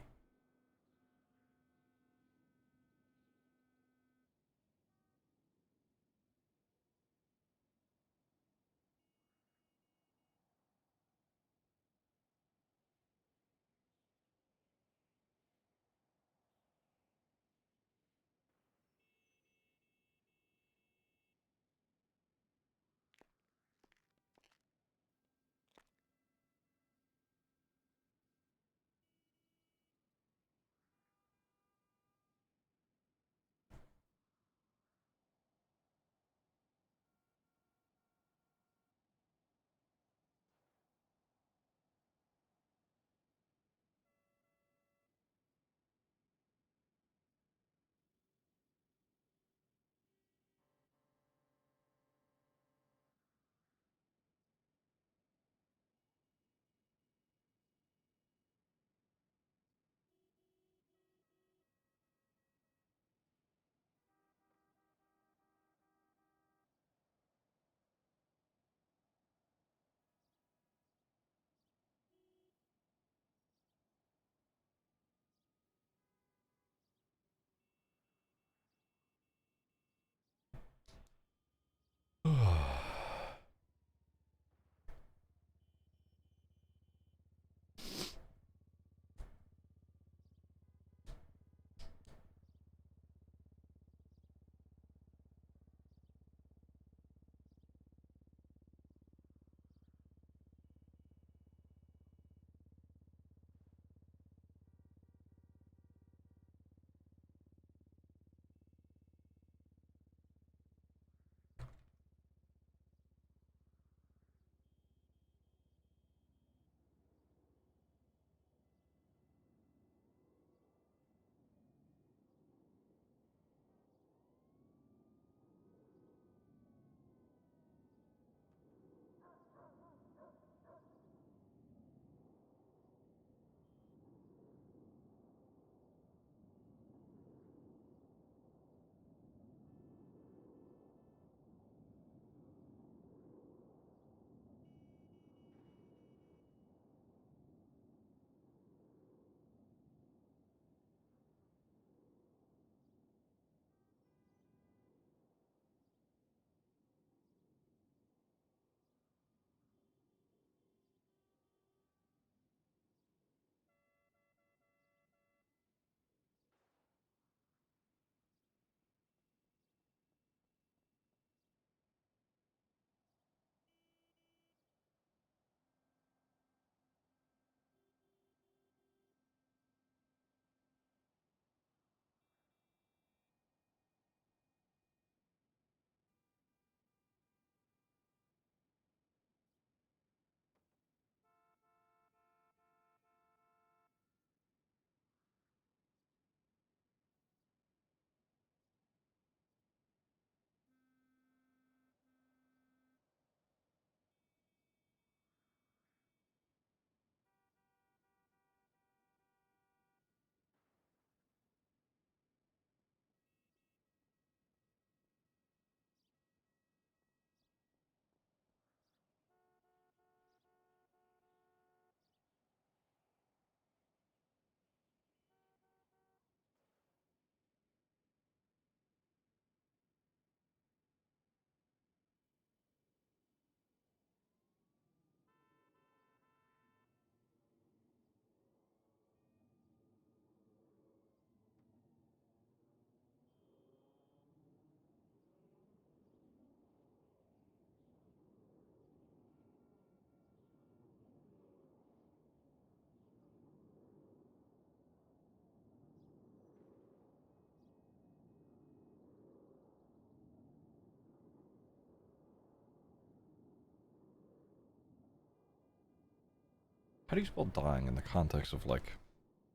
How do you spell dying in the context of, like,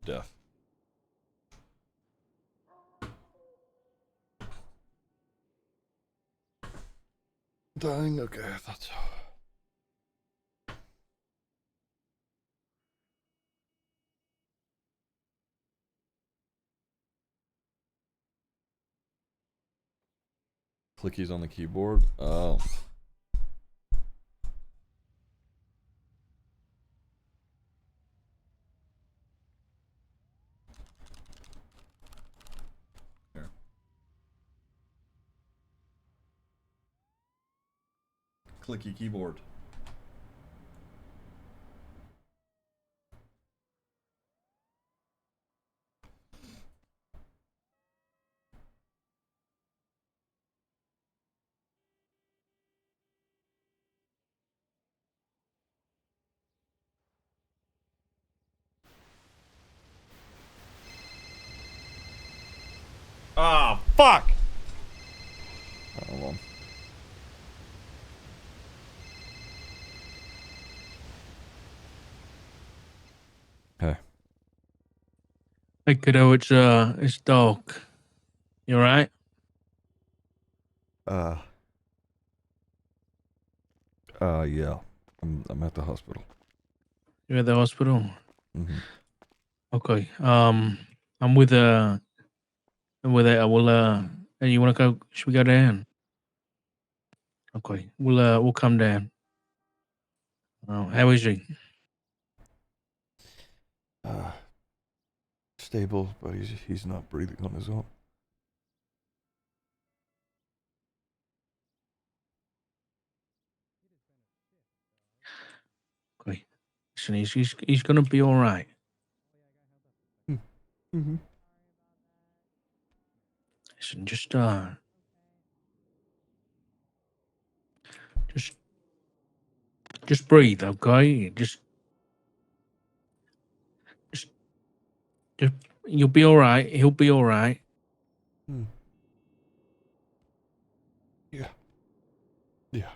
death? Dying? Okay, I thought so. Clickies on the keyboard? Oh. Here. Clicky keyboard. Ah, fuck! Hold on. Hey. Hey kiddo, it's Dog. You alright? Yeah. I'm at the hospital. You're at the hospital? Mm-hmm. Okay. I'm with hey, you wanna go, should we go down? Okay. We'll come down. Oh, how is he? Stable, but he's not breathing on his own. Okay. Listen, he's gonna be alright. Mm-hmm. Listen, just breathe, okay? Just, just you'll be alright. He'll be alright. Hmm. Yeah. Yeah.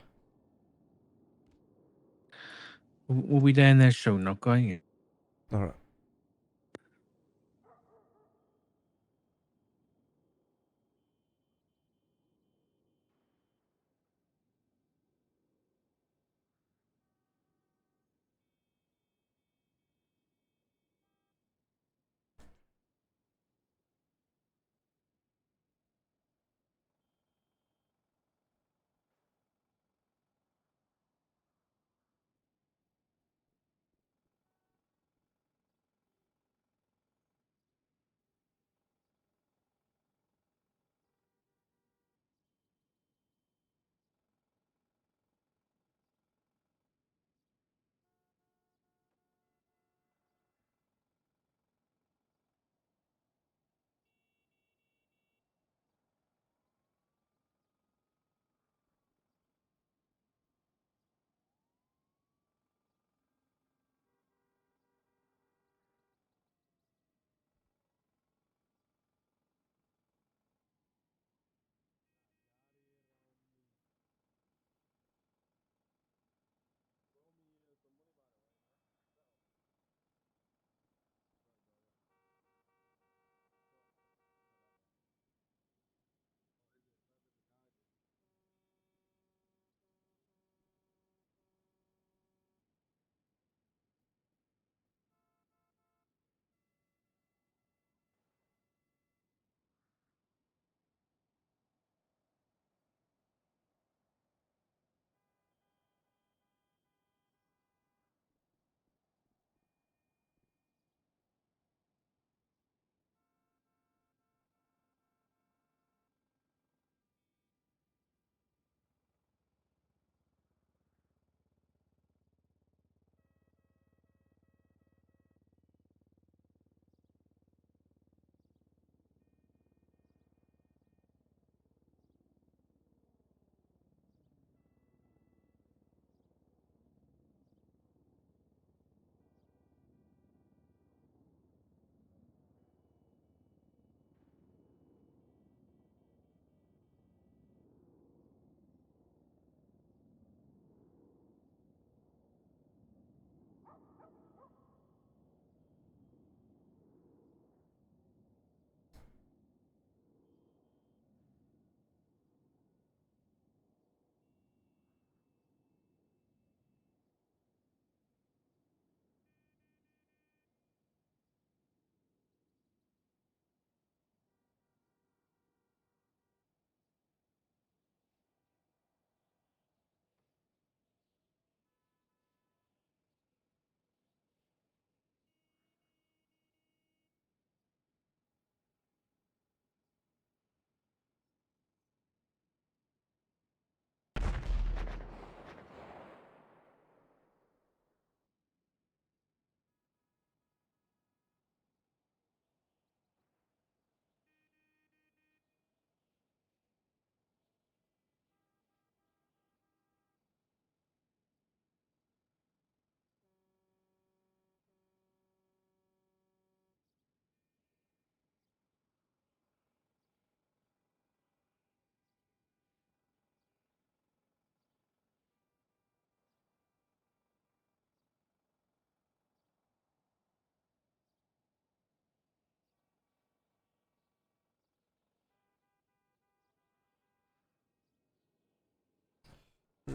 We'll be down there soon, okay? All right.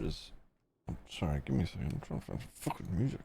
There it is. I'm sorry, give me a second. I'm trying to find some fucking music.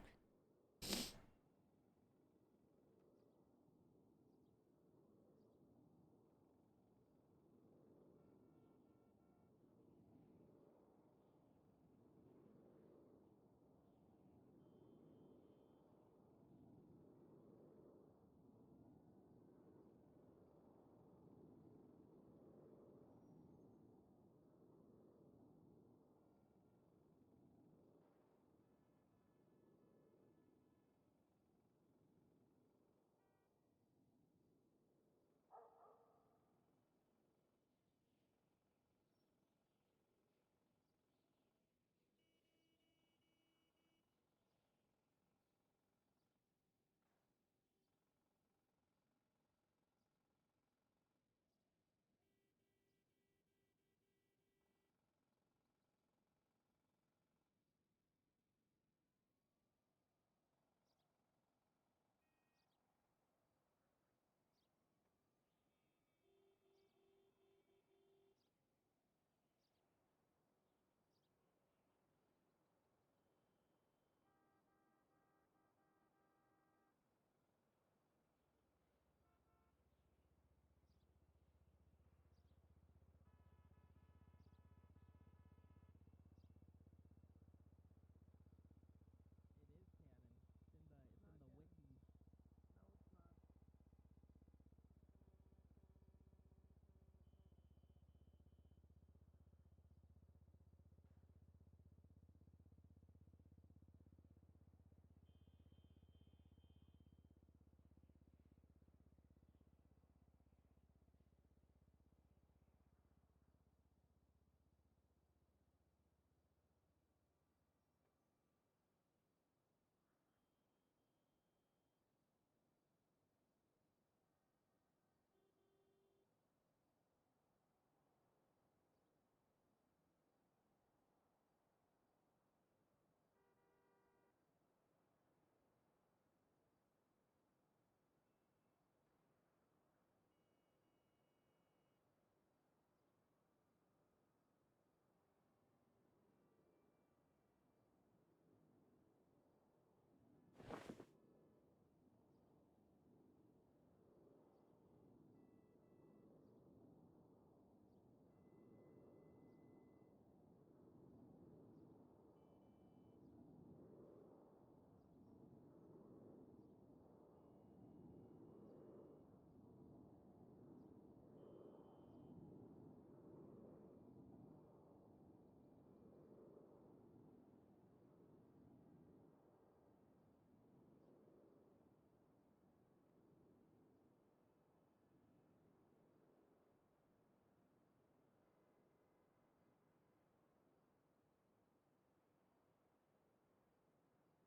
It is canon. It's in the wiki.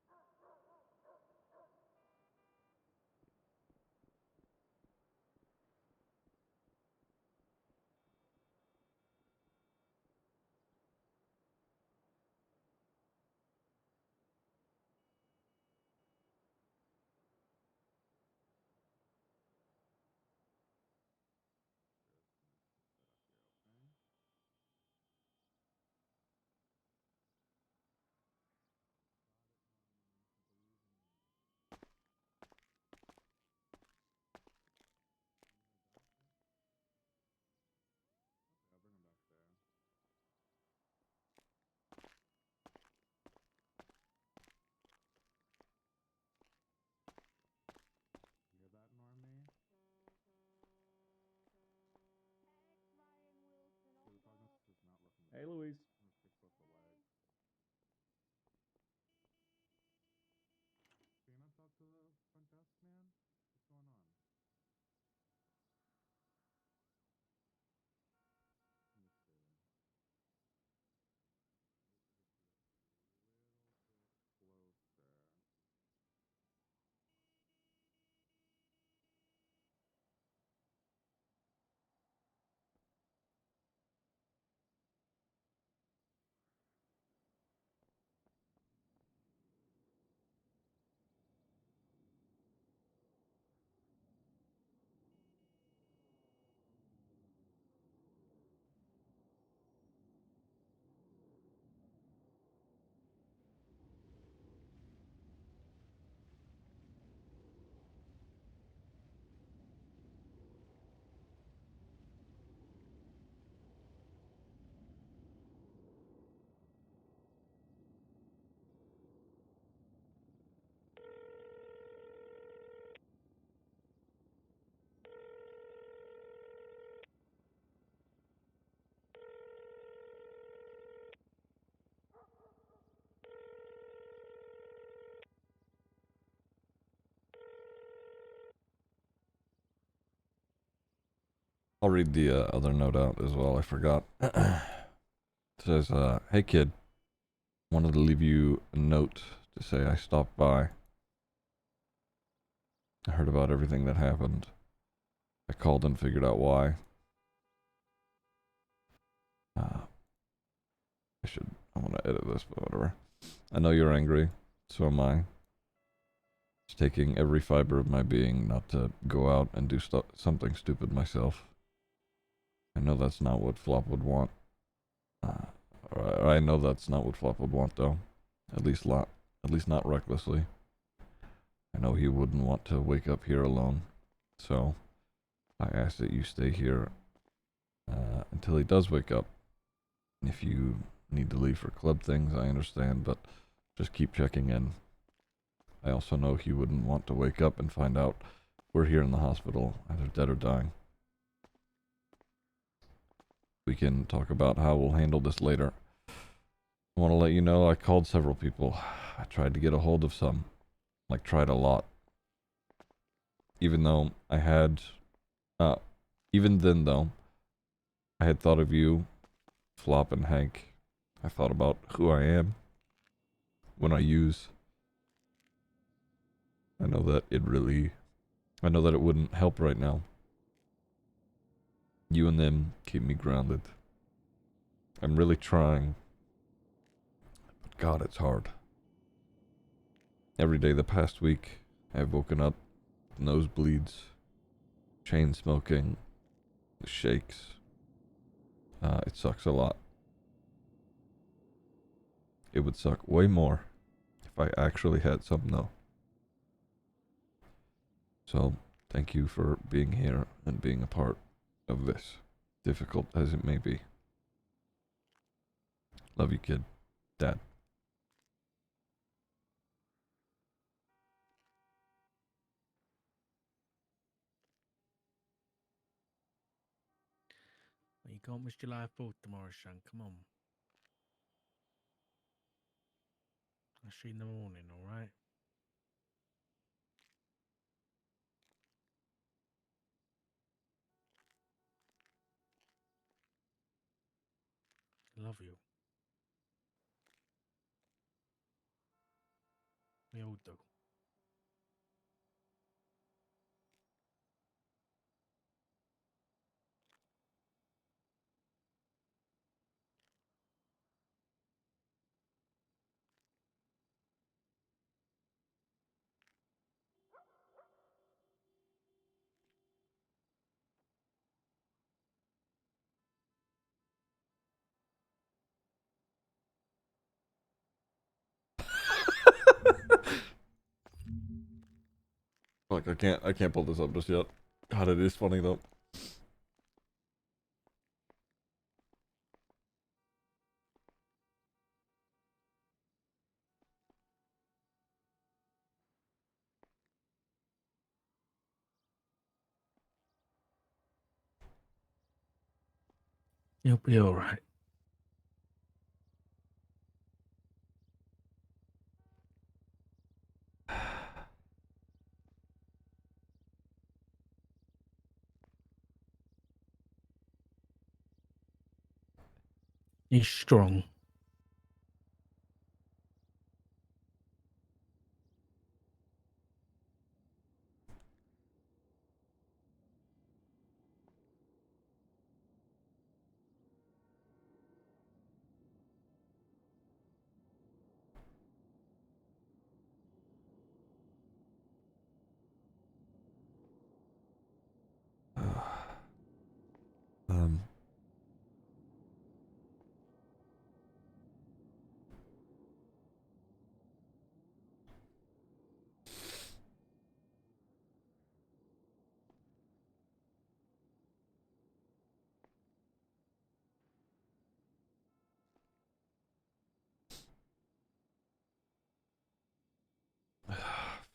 No, it's not. I'll bring him back there. You hear that, Normie? Okay, we're talking to this not looking. Hey, Louise. I'm gonna fix both the legs. Can you not talk to the front desk, man? What's going on? Let me see. Need to get you a little bit closer. I'll read the other note out as well. I forgot. It says, "Hey kid, wanted to leave you a note to say I stopped by. I heard about everything that happened. I called and figured out why. I want to edit this, but whatever. I know you're angry, so am I. It's taking every fiber of my being not to go out and do something stupid myself. I know that's not what Flop would want. I know that's not what Flop would want, though. At least not recklessly. I know he wouldn't want to wake up here alone, so I ask that you stay here until he does wake up. And if you need to leave for club things, I understand, but just keep checking in. I also know he wouldn't want to wake up and find out we're here in the hospital, either dead or dying. We can talk about how we'll handle this later. I want to let you know I called several people. I tried to get a hold of some. Like, tried a lot. Even then though, I had thought of you, Flop, and Hank. I thought about who I am when I use. I know that it wouldn't help right now. You and them keep me grounded. I'm really trying. But God, it's hard. Every day the past week, I've woken up with nosebleeds, chain smoking, the shakes. It sucks a lot. It would suck way more if I actually had some, though. So, thank you for being here and being a part of this, difficult as it may be. Love you, kid. Dad. You can't miss July 4th tomorrow, son. Come on. I'll see you in the morning, alright? Love you. We all do. Like, I can't pull this up just yet. God, it is funny though. You'll be alright. He's strong. Um.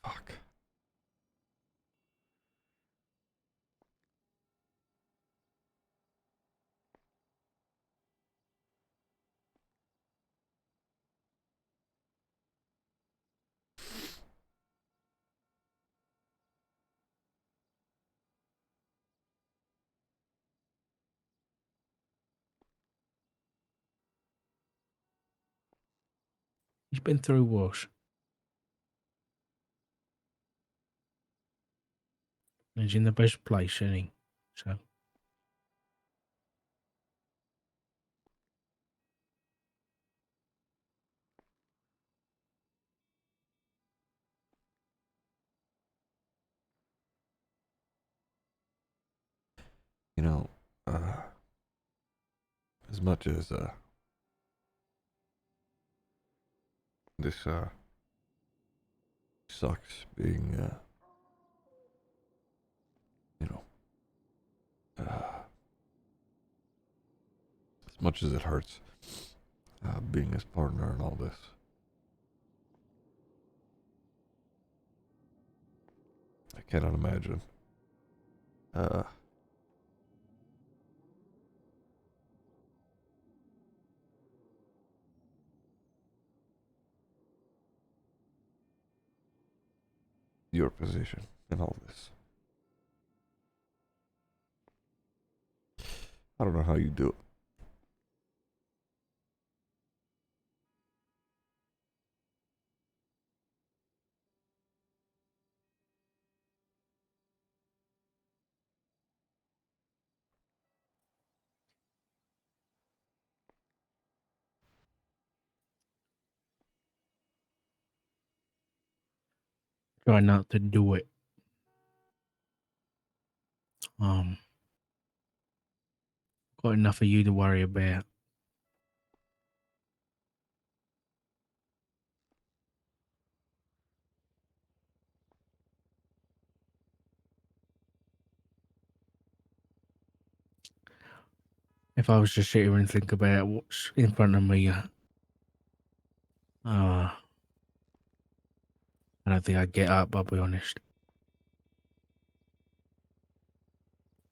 Fuck. He's been through worse. He's in the best place, isn't he? So. You know, as much as this sucks being you know, as much as it hurts being his partner in all this. I cannot imagine your position in all this. I don't know how you do it. Try not to do it. Got enough of you to worry about. If I was to sit here and think about what's in front of me, I don't think I'd get up, I'll be honest.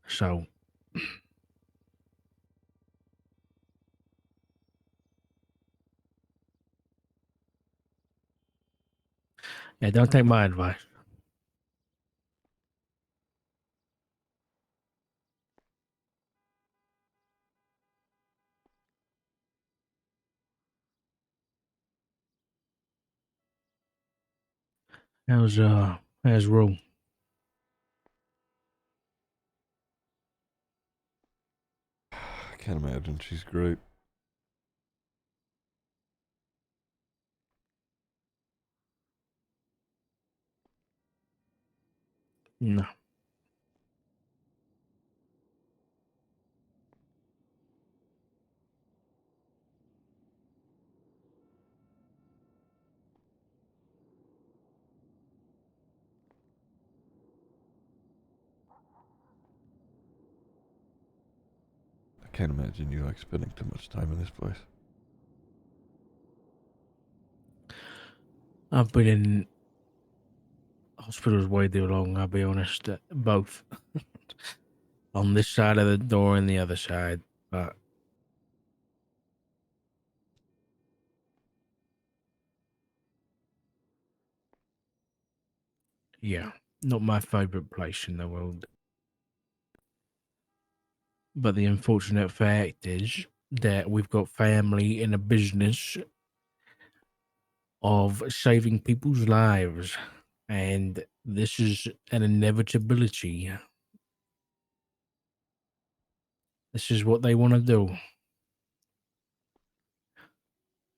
So, yeah, don't take my advice. How's Rue? I can't imagine. She's great. No. I can't imagine you like spending too much time in this place. I've been in hospitals way too long, I'll be honest. Both. On this side of the door and the other side. But yeah, not my favorite place in the world. But the unfortunate fact is that we've got family in a business of saving people's lives. And this is an inevitability. This is what they want to do.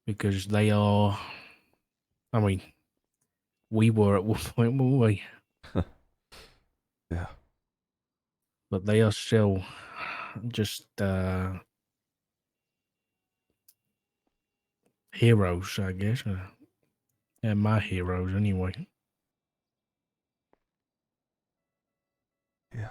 Because they are, I mean, we were at one point, weren't we? Yeah. But they are still just heroes, I guess. And my heroes, anyway. Yeah.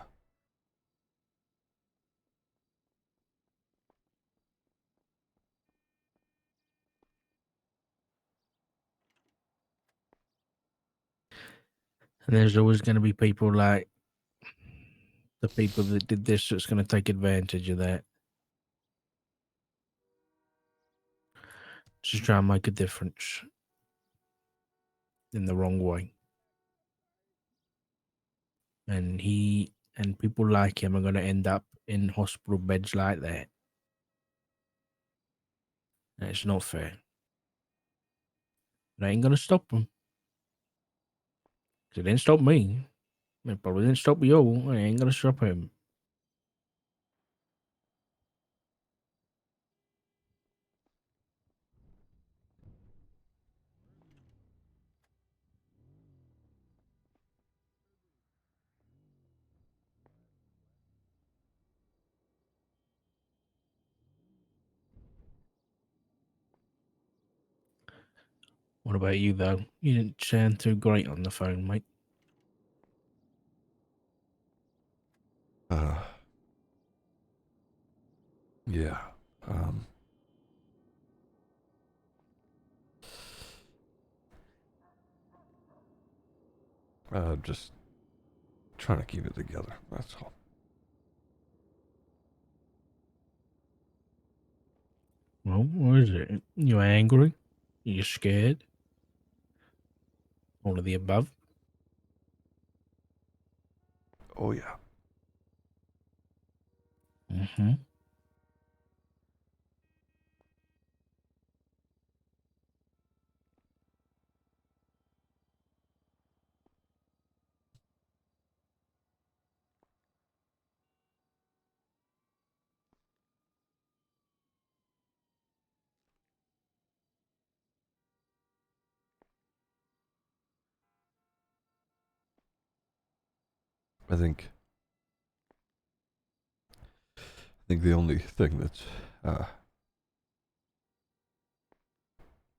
And there's always going to be people like the people that did this that's going to take advantage of that. Just try and make a difference in the wrong way. And people like him are going to end up in hospital beds like that. And it's not fair. It ain't gonna stop him. 'Cause it didn't stop me. It probably didn't stop you. It ain't gonna stop him. What about you, though? You didn't sound too great on the phone, mate. Yeah. Just trying to keep it together. That's all. Well, what is it? You angry? You scared? All of the above? Oh, yeah. Mm-hmm. I think the only thing that's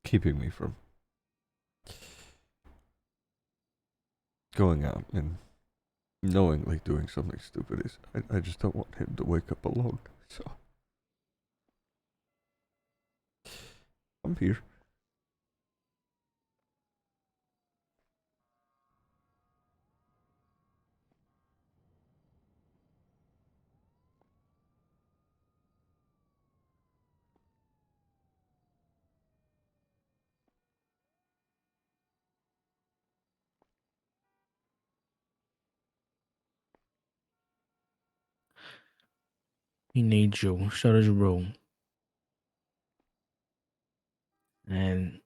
keeping me from going out and knowingly doing something stupid is I just don't want him to wake up alone. So I'm here. He needs you. So does Rome. And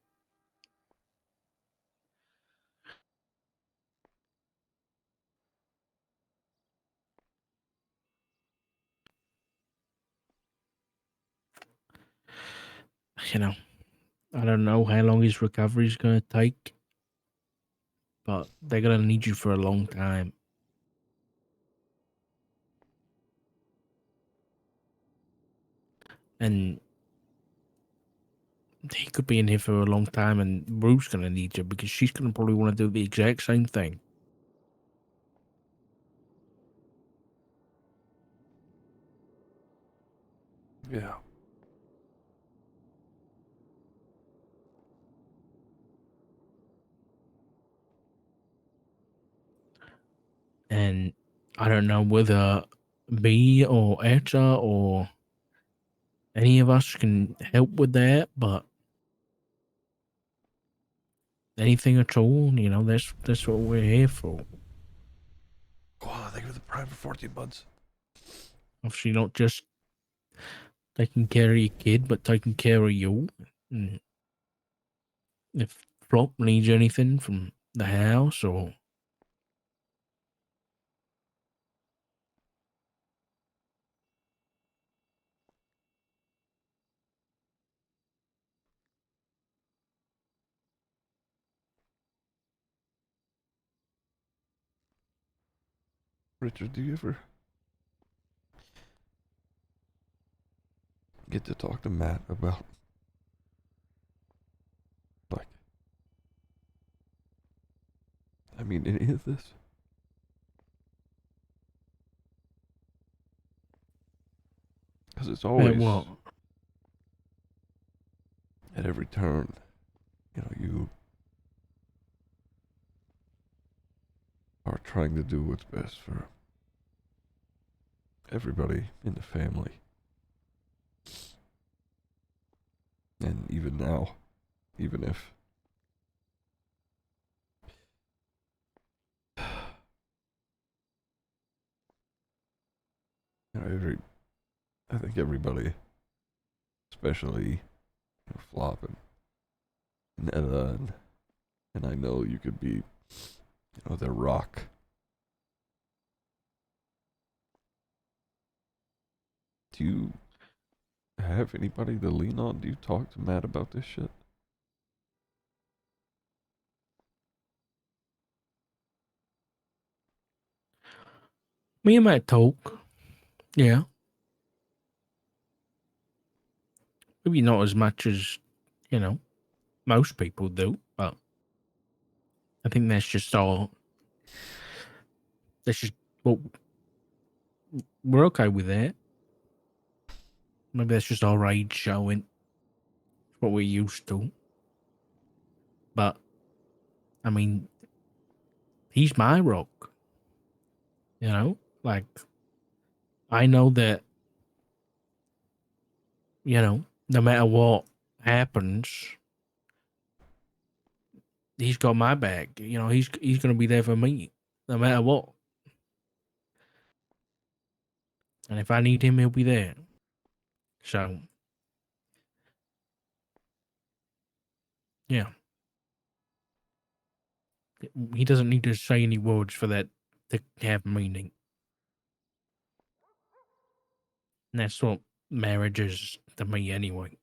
you know, I don't know how long his recovery is going to take, but they're going to need you for a long time. And he could be in here for a long time, and Rue's going to need you because she's going to probably want to do the exact same thing. Yeah. And I don't know whether me or Etta or any of us can help with that, but anything at all, you know, that's what we're here for. Oh, thank you for the prime for 14 months. Obviously, not just taking care of your kid, but taking care of you. And if Flop needs anything from the house or Richard, do you ever get to talk to Matt about, like, I mean, any of this? Because it's always, what? at every turn, you know, you are trying to do what's best for everybody in the family. And even now, even if you know, I think everybody, especially Flop and Etta and And I know you could be, their rock. Do you have anybody to lean on? Do you talk to Matt about this shit? Me and Matt talk. Yeah. Maybe not as much as, most people do, but I think that's just well, we're okay with that. Maybe that's just our rage showing. What we're used to. But, I mean, he's my rock. Like, I know that, no matter what happens, he's got my back. He's going to be there for me, no matter what. And if I need him, he'll be there. So, yeah. He doesn't need to say any words for that to have meaning. And that's what marriage is to me anyway.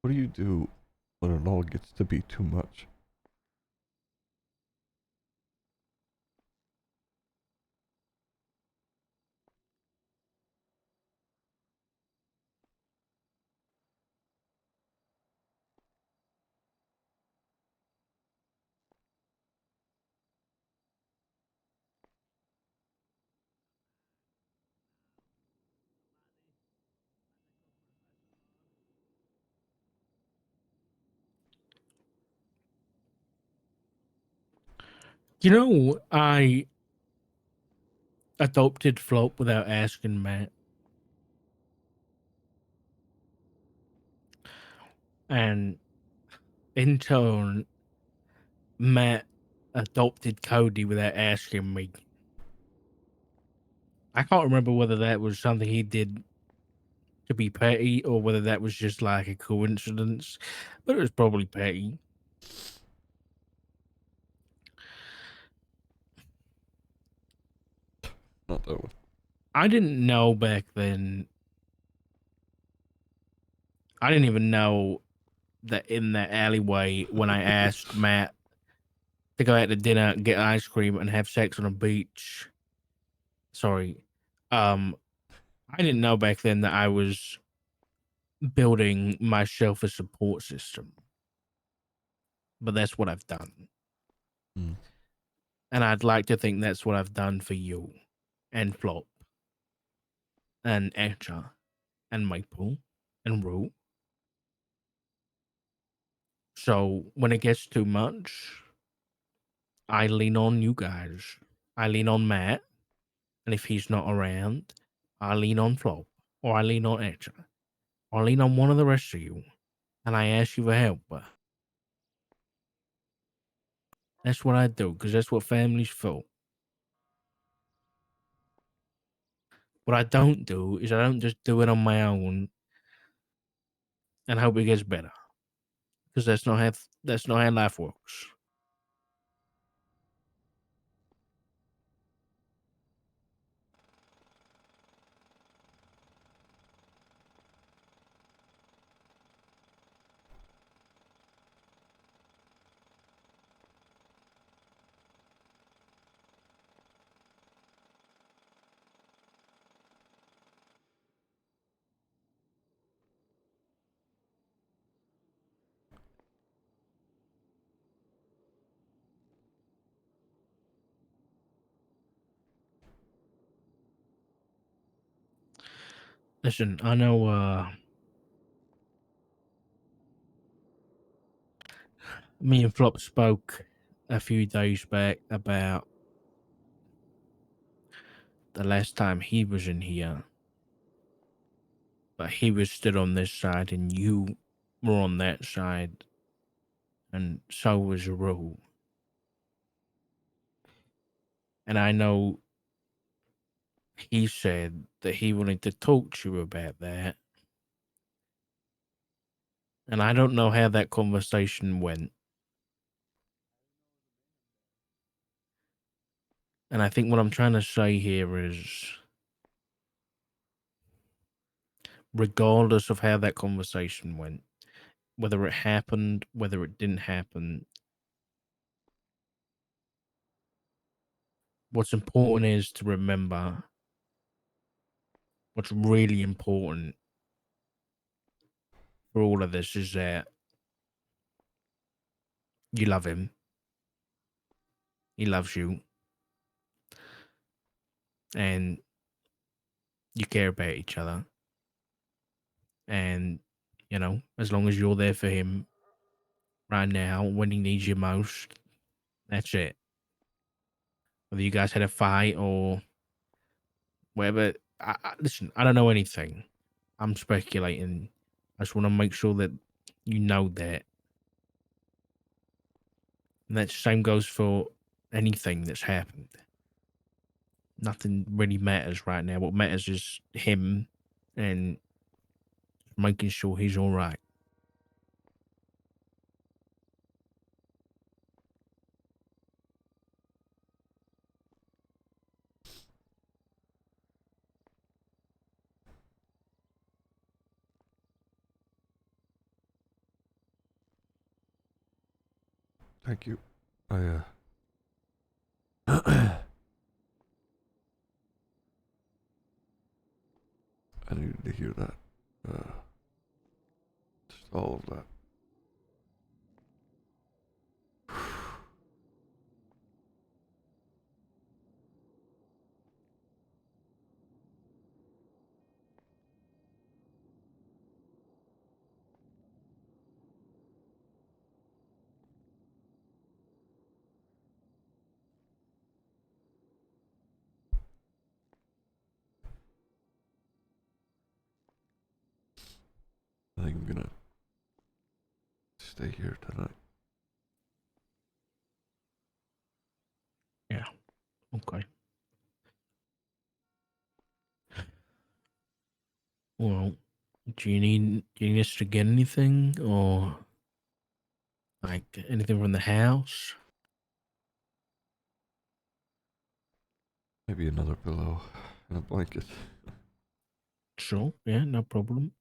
What do you do when it all gets to be too much? I adopted Flop without asking Matt. And in turn, Matt adopted Cody without asking me. I can't remember whether that was something he did to be petty or whether that was just like a coincidence, but it was probably petty. Not that one. I didn't know back then. I didn't even know that in that alleyway when I asked Matt to go out to dinner, get ice cream, and have sex on a beach. Sorry. I didn't know back then that I was building myself a support system. But that's what I've done. Mm. And I'd like to think that's what I've done for you and Flop and Etcha and Maple and Rue. So when it gets too much, I lean on you guys. I lean on Matt. And if he's not around, I lean on Flop or I lean on Etcha. Or I lean on one of the rest of you. And I ask you for help. That's what I do, because that's what family's for. What I don't do is I don't just do it on my own and hope it gets better. Because that's not how life works. Listen, I know. Me and Flop spoke a few days back about the last time he was in here, but he was still on this side and you were on that side, and so was Rule. And I know he said that he wanted to talk to you about that. And I don't know how that conversation went. And I think what I'm trying to say here is, regardless of how that conversation went, whether it happened, whether it didn't happen, what's important is to remember, what's really important for all of this is that you love him. He loves you. And you care about each other. And, you know, as long as you're there for him right now, when he needs you most, that's it. Whether you guys had a fight or whatever, listen, I don't know anything. I'm speculating. I just want to make sure that you know that. And that same goes for anything that's happened. Nothing really matters right now. What matters is him and making sure he's all right. Thank you. I needed to hear that. Just all of that. I think I'm gonna stay here tonight. Yeah. Okay. Well, do you need us to get anything, or like anything from the house? Maybe another pillow and a blanket. Sure. Yeah, no problem.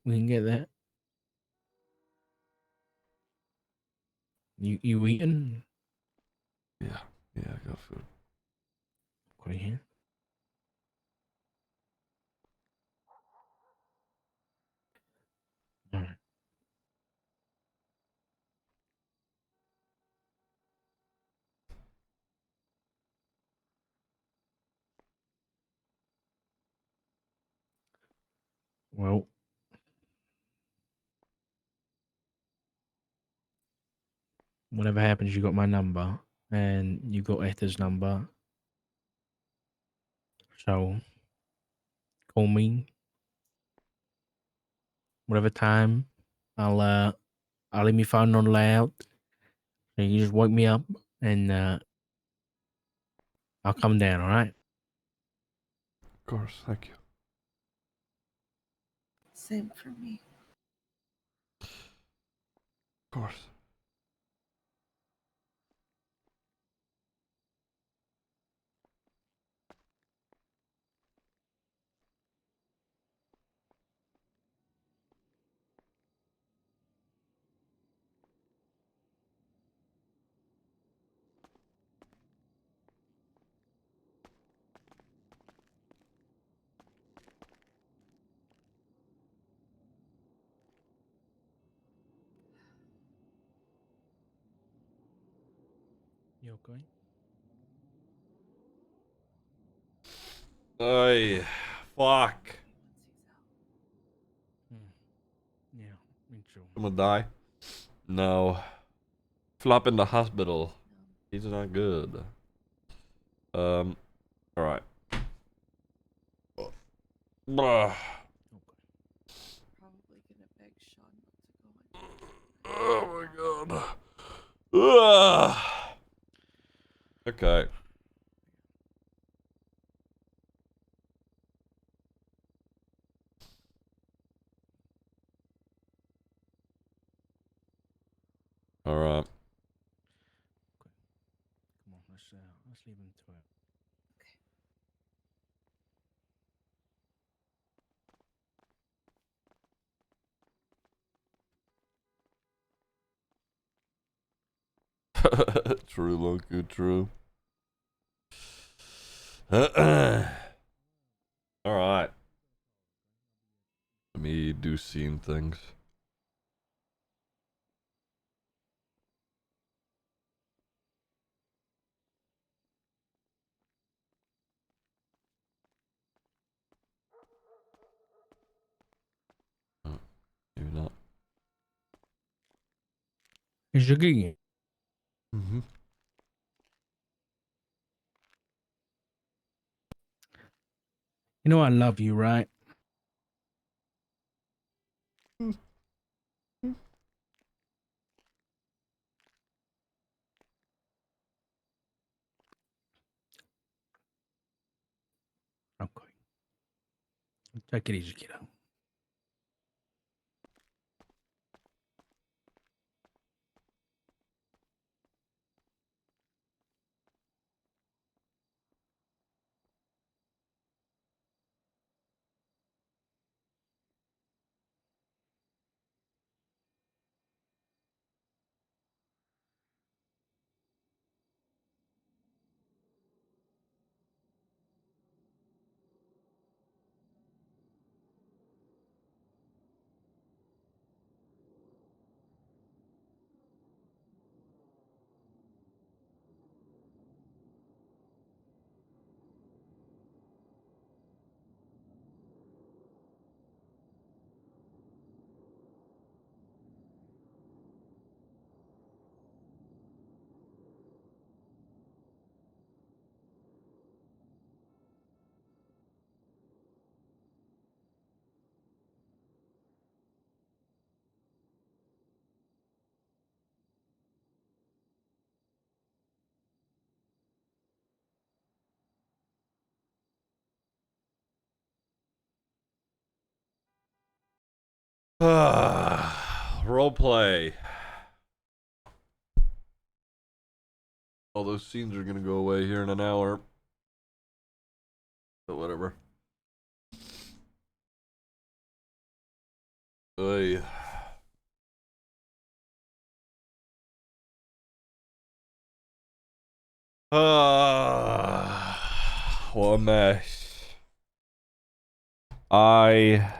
We can get that. You eating? Yeah, I got food. Okay, here. All right. Well, whatever happens, you got my number, and you got Ether's number. So call me whatever time. I'll leave my phone on loud. So you just wake me up, and I'll come down. All right. Of course, thank you. Same for me. Of course. You okay? Ay, fuck. Someone die? No. Flop in the hospital. He's not good. Alright. Bruh. Probably gonna beg Sean not to go in. Oh my god. Ugh. Okay. Alright. Come on, let's leave him to it. True, Loku, true. Alright. Let me do scene things. Oh, maybe not. Ziggy. Mm-hmm. You know I love you, right? Okay. Take it easy, kiddo. Roleplay. All those scenes are gonna go away here in an hour. But whatever. Oy. What a mess. I